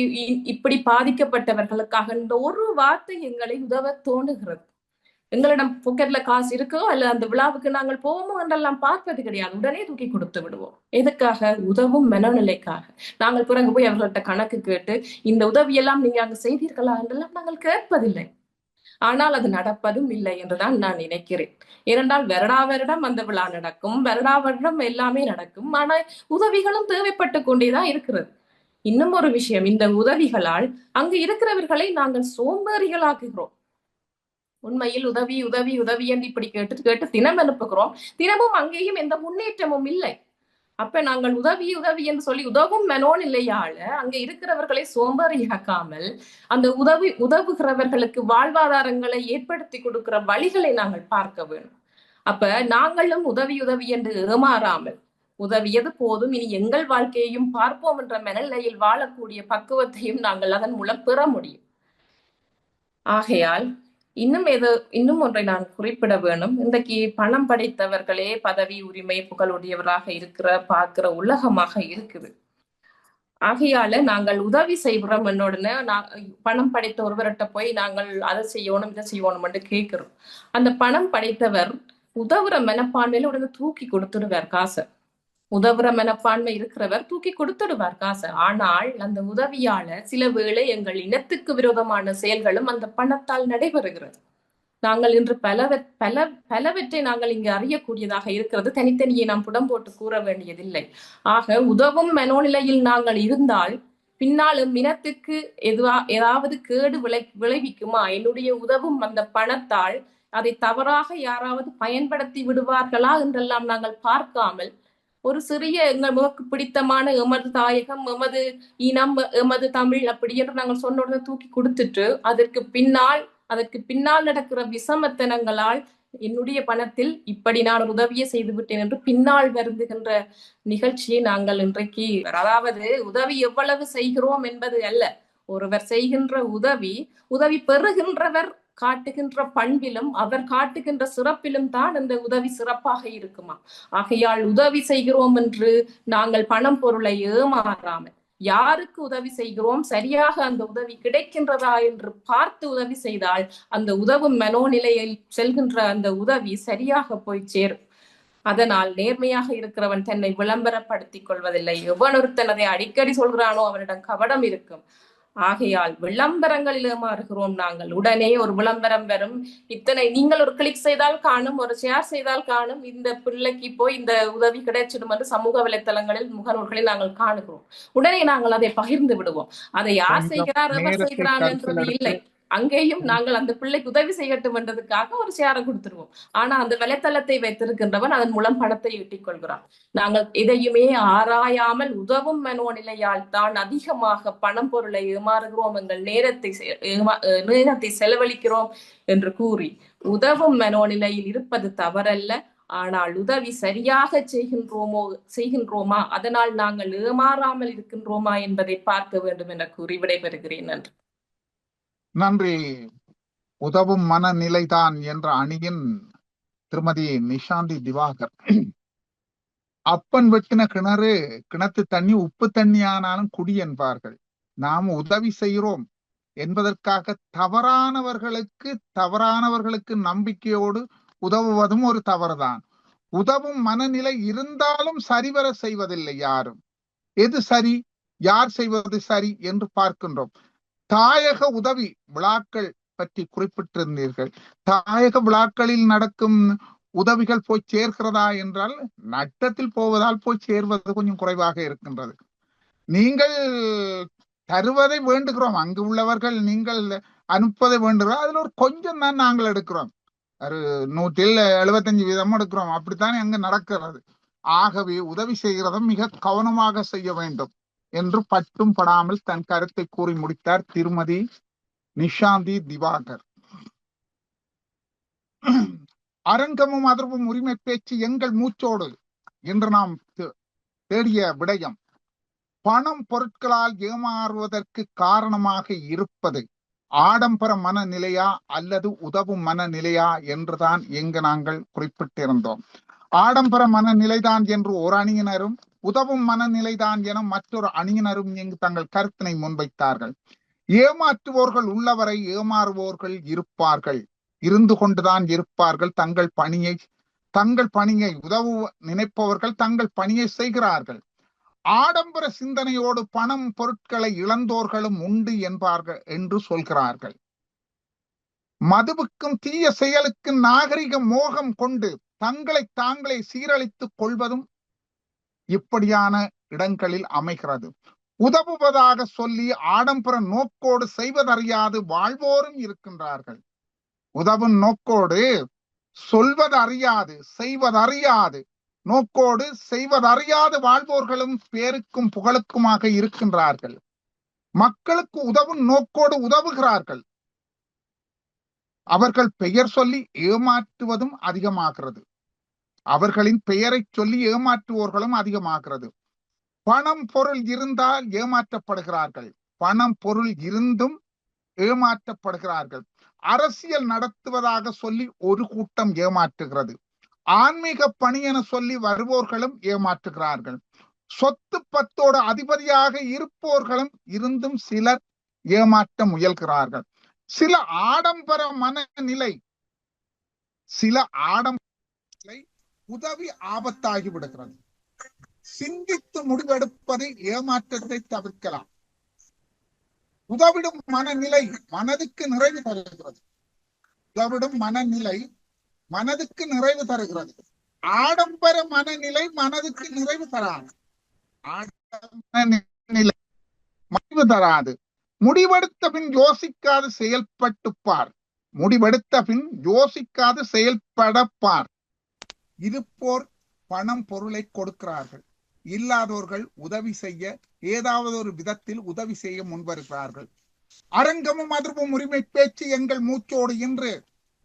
இப்படி பாதிக்கப்பட்டவர்களுக்காக இந்த ஒரு வார்த்தை எங்களை உதவ தோணுகிறது. எங்களிடம் பாக்கெட்ல காசு இருக்கோ அல்ல அந்த விழாவுக்கு நாங்கள் போவோமோ என்றெல்லாம் பார்ப்பது கிடையாது, உடனே தூக்கி கொடுத்து விடுவோம். எதுக்காக? உதவும் மனநிலைக்காக. நாங்கள் பிறகு போய் அவர்கள்ட்ட கணக்கு கேட்டு இந்த உதவியெல்லாம் நீங்க அங்க செய்தீர்களா என்றெல்லாம் நாங்கள் கேட்பதில்லை. ஆனால் அது நடப்பதும் இல்லை என்றுதான் நான் நினைக்கிறேன். ஏனென்றால் வருடம் அந்த விழா நடக்கும், வருடம் எல்லாமே நடக்கும், ஆனால் உதவிகளும் தேவைப்பட்டு கொண்டேதான் இருக்கிறது. இன்னும் ஒரு விஷயம், இந்த உதவிகளால் அங்கு இருக்கிறவர்களை நாங்கள் சோம்பேறிகளாக்குகிறோம். உண்மையில் உதவி உதவி உதவி என்று இப்படி கேட்டு தினம் அனுப்புகிறோம், தினமும் அங்கேயும் எந்த முன்னேற்றமும் இல்லை. அப்ப நாங்கள் உதவி என்று சொல்லி உதவும் மனோநிலையால அங்க இருக்கிறவர்களை சோம்பேறியாக்காமல் அந்த உதவுகிறவர்களுக்கு வாழ்வாதாரங்களை ஏற்படுத்தி கொடுக்கிற வழிகளை நாங்கள் பார்க்க வேண்டும். அப்ப நாங்களும் உதவி என்று ஏமாறாமல், உதவியது போதும், இனி எங்கள் வாழ்க்கையையும் பார்ப்போம் என்ற மனநிலையில் வாழக்கூடிய பக்குவத்தையும் நாங்கள் அதன் மூலம் பெற முடியும். ஆகையால் இன்னும் ஒன்றை நான் குறிப்பிட வேணும். இன்றைக்கு பணம் படைத்தவர்களே பதவி உரிமை புகழுடையவராக பார்க்கிற உலகமாக இருக்குது. ஆகையால நாங்கள் உதவி செய்கிறோம் என்னோடனே பணம் படைத்த ஒருவர்கிட்ட போய் நாங்கள் அதை செய்யணும் இதை செய்யணும் என்று கேட்கிறோம். அந்த பணம் படைத்தவர் உதவுற மனப்பான்மையில உடனே தூக்கி கொடுத்துடுவார் காசை. உதவுற மனப்பான்மை இருக்கிறவர் தூக்கி கொடுத்துடுவார் காசை. ஆனால் அந்த உதவியால சில வேளை எங்கள் இனத்துக்கு விரோதமான செயல்களும் அந்த பணத்தால் நடைபெறுகிறது. நாங்கள் இன்று பலவற்றை நாங்கள் இங்கு அறியக்கூடியதாக இருக்கிறது. தனித்தனியே நாம் புடம் போட்டு கூற வேண்டியதில்லை. ஆக உதவும் மனோநிலையில் நாங்கள் இருந்தால் பின்னாலும் இனத்துக்கு ஏதாவது கேடு விளைவிக்குமா? என்னுடைய உதவும் அந்த பணத்தால் அதை தவறாக யாராவது பயன்படுத்தி விடுவார்களா என்றெல்லாம் நாங்கள் பார்க்காமல் ஒரு சிறிய எங்களுக்கு பிடித்தமான எமது தாயகம், எமது இனம், எமது தமிழ் அப்படி என்று நாங்கள் சொன்ன உடனே தூக்கி கொடுத்துட்டு அதற்கு பின்னால் நடக்கிற விசமத்தனங்களால் என்னுடைய பணத்தில் இப்படி நான் உதவியை செய்து விட்டேன் என்று பின்னால் வருந்துகின்ற நிகழ்ச்சியை நாங்கள் இன்றைக்கு, அதாவது உதவி எவ்வளவு செய்கிறோம் என்பது அல்ல, ஒருவர் செய்கின்ற உதவி பெறுகின்றவர் காட்டுகின்ற பண்பிலும் அவர் காட்டுகின்ற சிறப்பிலும் தான் இந்த உதவி சிறப்பாக இருக்குமா. ஆகையால் உதவி செய்கிறோம் என்று நாங்கள் பணம் பொருளை ஏமாறாமல் யாருக்கு உதவி செய்கிறோம், சரியாக அந்த உதவி கிடைக்கின்றதா என்று பார்த்து உதவி செய்தால் அந்த உதவும் மனோநிலையில் செல்கின்ற அந்த உதவி சரியாக போய் சேரும். அதனால் நேர்மையாக இருக்கிறவன் தன்னை விளம்பரப்படுத்திக் கொள்வதில்லை. எவனொருத்தன் அதை அடிக்கடி சொல்கிறானோ அவனிடம் கபடம் இருக்கும். ஆகையால் விளம்பரங்களில் ஏமாறுகிறோம் நாங்கள். உடனே ஒரு விளம்பரம் வரும், இத்தனை நீங்கள் ஒரு கிளிக் செய்தால் காணும், ஒரு ஷேர் செய்தால் காணும், இந்த பிள்ளைக்கு போய் இந்த உதவி கிடைச்சிடும் என்று சமூக வலைத்தளங்களில் முகநூல்களில் நாங்கள் காணுகிறோம். உடனே நாங்கள் அதை பகிர்ந்து விடுவோம். அதை யார் செய்கிறார் எவர் செய்கிறான் என்றது இல்லை. அங்கேயும் நாங்கள் அந்த பிள்ளைக்கு உதவி செய்யட்டும் என்றதுக்காக ஒரு ஷேரை கொடுத்துருவோம். ஆனா அந்த வலைத்தளத்தை வைத்திருக்கின்றவன் அதன் மூலம் பணத்தை ஈட்டிக் கொள்கிறான். நாங்கள் எதையுமே ஆராயாமல் உதவும் மனோநிலையால் தான் அதிகமாக பணம் பொருளை ஏமாறுகிறோம், எங்கள் நேரத்தை செலவழிக்கிறோம் என்று கூறி உதவும் மனோநிலையில் இருப்பது தவறல்ல. ஆனால் உதவி சரியாக செய்கின்றோமா, அதனால் நாங்கள் ஏமாறாமல் இருக்கின்றோமா என்பதை பார்க்க வேண்டும் என கூறி விடைபெறுகிறேன். நன்றி. நன்றி. உதவும் மனநிலைதான் என்ற அணியின் திருமதி நிஷாந்தி திவாகர். அப்பன் வெட்டின கிணத்து தண்ணி உப்பு தண்ணி ஆனாலும் குடி என்பார்கள். நாம் உதவி செய்கிறோம் என்பதற்காக தவறானவர்களுக்கு நம்பிக்கையோடு உதவுவதும் ஒரு தவறுதான். உதவும் மனநிலை இருந்தாலும் சரிவர செய்வதில்லை யாரும். எது சரி, யார் செய்வது சரி என்று பார்க்கின்றோம். தாயக உதவி விழாக்கள் பற்றி குறிப்பிட்டிருந்தீர்கள். தாயக விழாக்களில் நடக்கும் உதவிகள் போய் சேர்க்கிறதா என்றால் நட்டத்தில் போவதால் போய் சேர்வது கொஞ்சம் குறைவாக இருக்கின்றது. நீங்கள் தருவதை வேண்டுகிறோம், அங்கு உள்ளவர்கள் நீங்கள் அனுப்புவதை வேண்டுகிறோம், அதுல ஒரு கொஞ்சம் தான் நாங்கள் எடுக்கிறோம். ஒரு 175% எடுக்கிறோம். அப்படித்தான் அங்கு நடக்கிறது. ஆகவே உதவி செய்கிறதும் மிக கவனமாக செய்ய வேண்டும் என்று பட்டும் படாமல் தன் கருத்தை கூறி முடித்தார் திருமதி நிஷாந்தி திவாகர். அரங்கமும் அதிர்வும் உரிமை பேச்சு எங்கள் மூச்சோடு என்று நாம் தேடிய விடயம் பணம் பொருட்களால் ஏமாறுவதற்கு காரணமாக இருப்பது ஆடம்பர மனநிலையா அல்லது உதவும் மனநிலையா என்றுதான் எங்கு நாங்கள் குறிப்பிட்டிருந்தோம். ஆடம்பர மனநிலைதான் என்று ஒரு அணியினரும் உதவும் மனநிலைதான் என மற்றொரு அணியினரும் இங்கு தங்கள் கருத்தினை முன்வைத்தார்கள். ஏமாற்றுவோர்கள் உள்ளவரை ஏமாறுவோர்கள் இருப்பார்கள், இருந்து கொண்டுதான் இருப்பார்கள். தங்கள் பணியை உதவு நினைப்பவர்கள் தங்கள் பணியை செய்கிறார்கள். ஆடம்பர சிந்தனையோடு பணம் பொருட்களை இழந்தோர்களும் உண்டு என்பார்கள் என்று சொல்கிறார்கள். மதுவுக்கும் தீய செயலுக்கும் நாகரிக மோகம் கொண்டு தங்களை தாங்களே சீரழித்துக் கொள்வதும் இப்படியான இடங்களில் அமைகிறது. உதவுவதாக சொல்லி ஆடம்பர நோக்கோடு செய்வதறியாது வாழ்வோரும் இருக்கின்றார்கள். உதவும் நோக்கோடு சொல்வதறியாது செய்வதறியாது நோக்கோடு செய்வதறியாது வாழ்வோர்களும் பேருக்கும் புகழுக்குமாக இருக்கின்றார்கள். மக்களுக்கு உதவும் நோக்கோடு உதவுகிறார்கள். அவர்கள் பெயர் சொல்லி ஏமாற்றுவதும் அதிகமாகிறது. அவர்களின் பெயரை சொல்லி ஏமாற்றுவோர்களும் அதிகமாகிறது. பணம் பொருள் இருந்தால் ஏமாற்றப்படுகிறார்கள். பணம் பொருள் இருந்தும் ஏமாற்றப்படுகிறார்கள். அரசியல் நடத்துவதாக சொல்லி ஒரு கூட்டம் ஏமாற்றுகிறது. ஆன்மீக பணி என சொல்லி வருவோர்களும் ஏமாற்றுகிறார்கள். சொத்து பத்தோடு அதிபதியாக இருப்போர்களும் இருந்தும் சிலர் ஏமாற்ற முயல்கிறார்கள். சில ஆடம்பர மனநிலை உதவி ஆபத்தாகி விடுகிறது. சிந்தித்து முடிவெடுப்பதை ஏமாற்றத்தை தவிர்க்கலாம். உதவிடும் மனநிலை மனதுக்கு நிறைவு தருகிறது. உதவிடும் மனநிலை மனதுக்கு நிறைவு தருகிறது. ஆடம்பர மனநிலை மனதுக்கு நிறைவு தராது. ஆடம்பர நிறைவு தராது. முடிவெடுத்த பின் யோசிக்காது செயல்பட்டுப்பார். முடிவெடுத்த பின் யோசிக்காது செயல்படப்பார். இது போர் பணம் பொருளை கொடுக்கிறார்கள். இல்லாதவர்கள் உதவி செய்ய ஏதாவது ஒரு விதத்தில் உதவி செய்ய முன்வருகிறார்கள். அரங்கமும் அதிர்வும் உரிமை பேச்சு எங்கள் மூச்சோடு என்று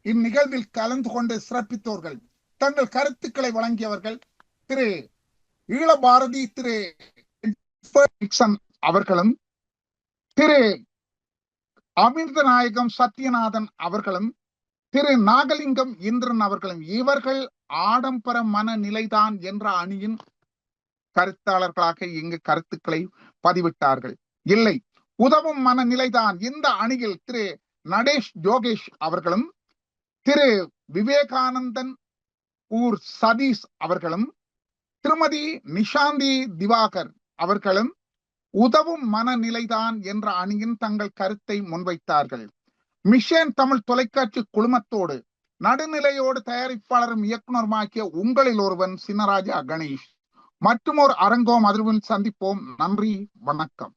இந்நிகழ்வில் கலந்து கொண்டு சிறப்பித்தோர்கள் தங்கள் கருத்துக்களை வழங்கியவர்கள் திரு ஈழபாரதி, திரு அவர்களும், திரு அமிர்தநாயகம் சத்யநாதன் அவர்களும், திரு நாகலிங்கம் இந்திரன் அவர்களும் இவர்கள் ஆடம்பர மனநிலைதான் என்ற அணியின் கருத்தாளர்களாக இங்கு கருத்துக்களை பதிவிட்டார்கள். இல்லை, உதவும் மனநிலைதான் இந்த அணியில் திரு நடேஷ் யோகேஷ் அவர்களும் திரு விவேகானந்தன் ஊர் சதீஷ் அவர்களும் திருமதி நிஷாந்தி திவாகர் அவர்களும் உதவும் மனநிலைதான் என்ற அணியின் தங்கள் கருத்தை முன்வைத்தார்கள். மிஷன் தமிழ் தொலைக்காட்சி குழுமத்தோடு நடுநிலையோடு தயாரிப்பாளரும் இயக்குனருமாக்கிய உங்களில் ஒருவன் சின்னராஜா கணேஷ். மற்றும் ஒரு அரங்கோம் அதிர்வில் சந்திப்போம். நன்றி, வணக்கம்.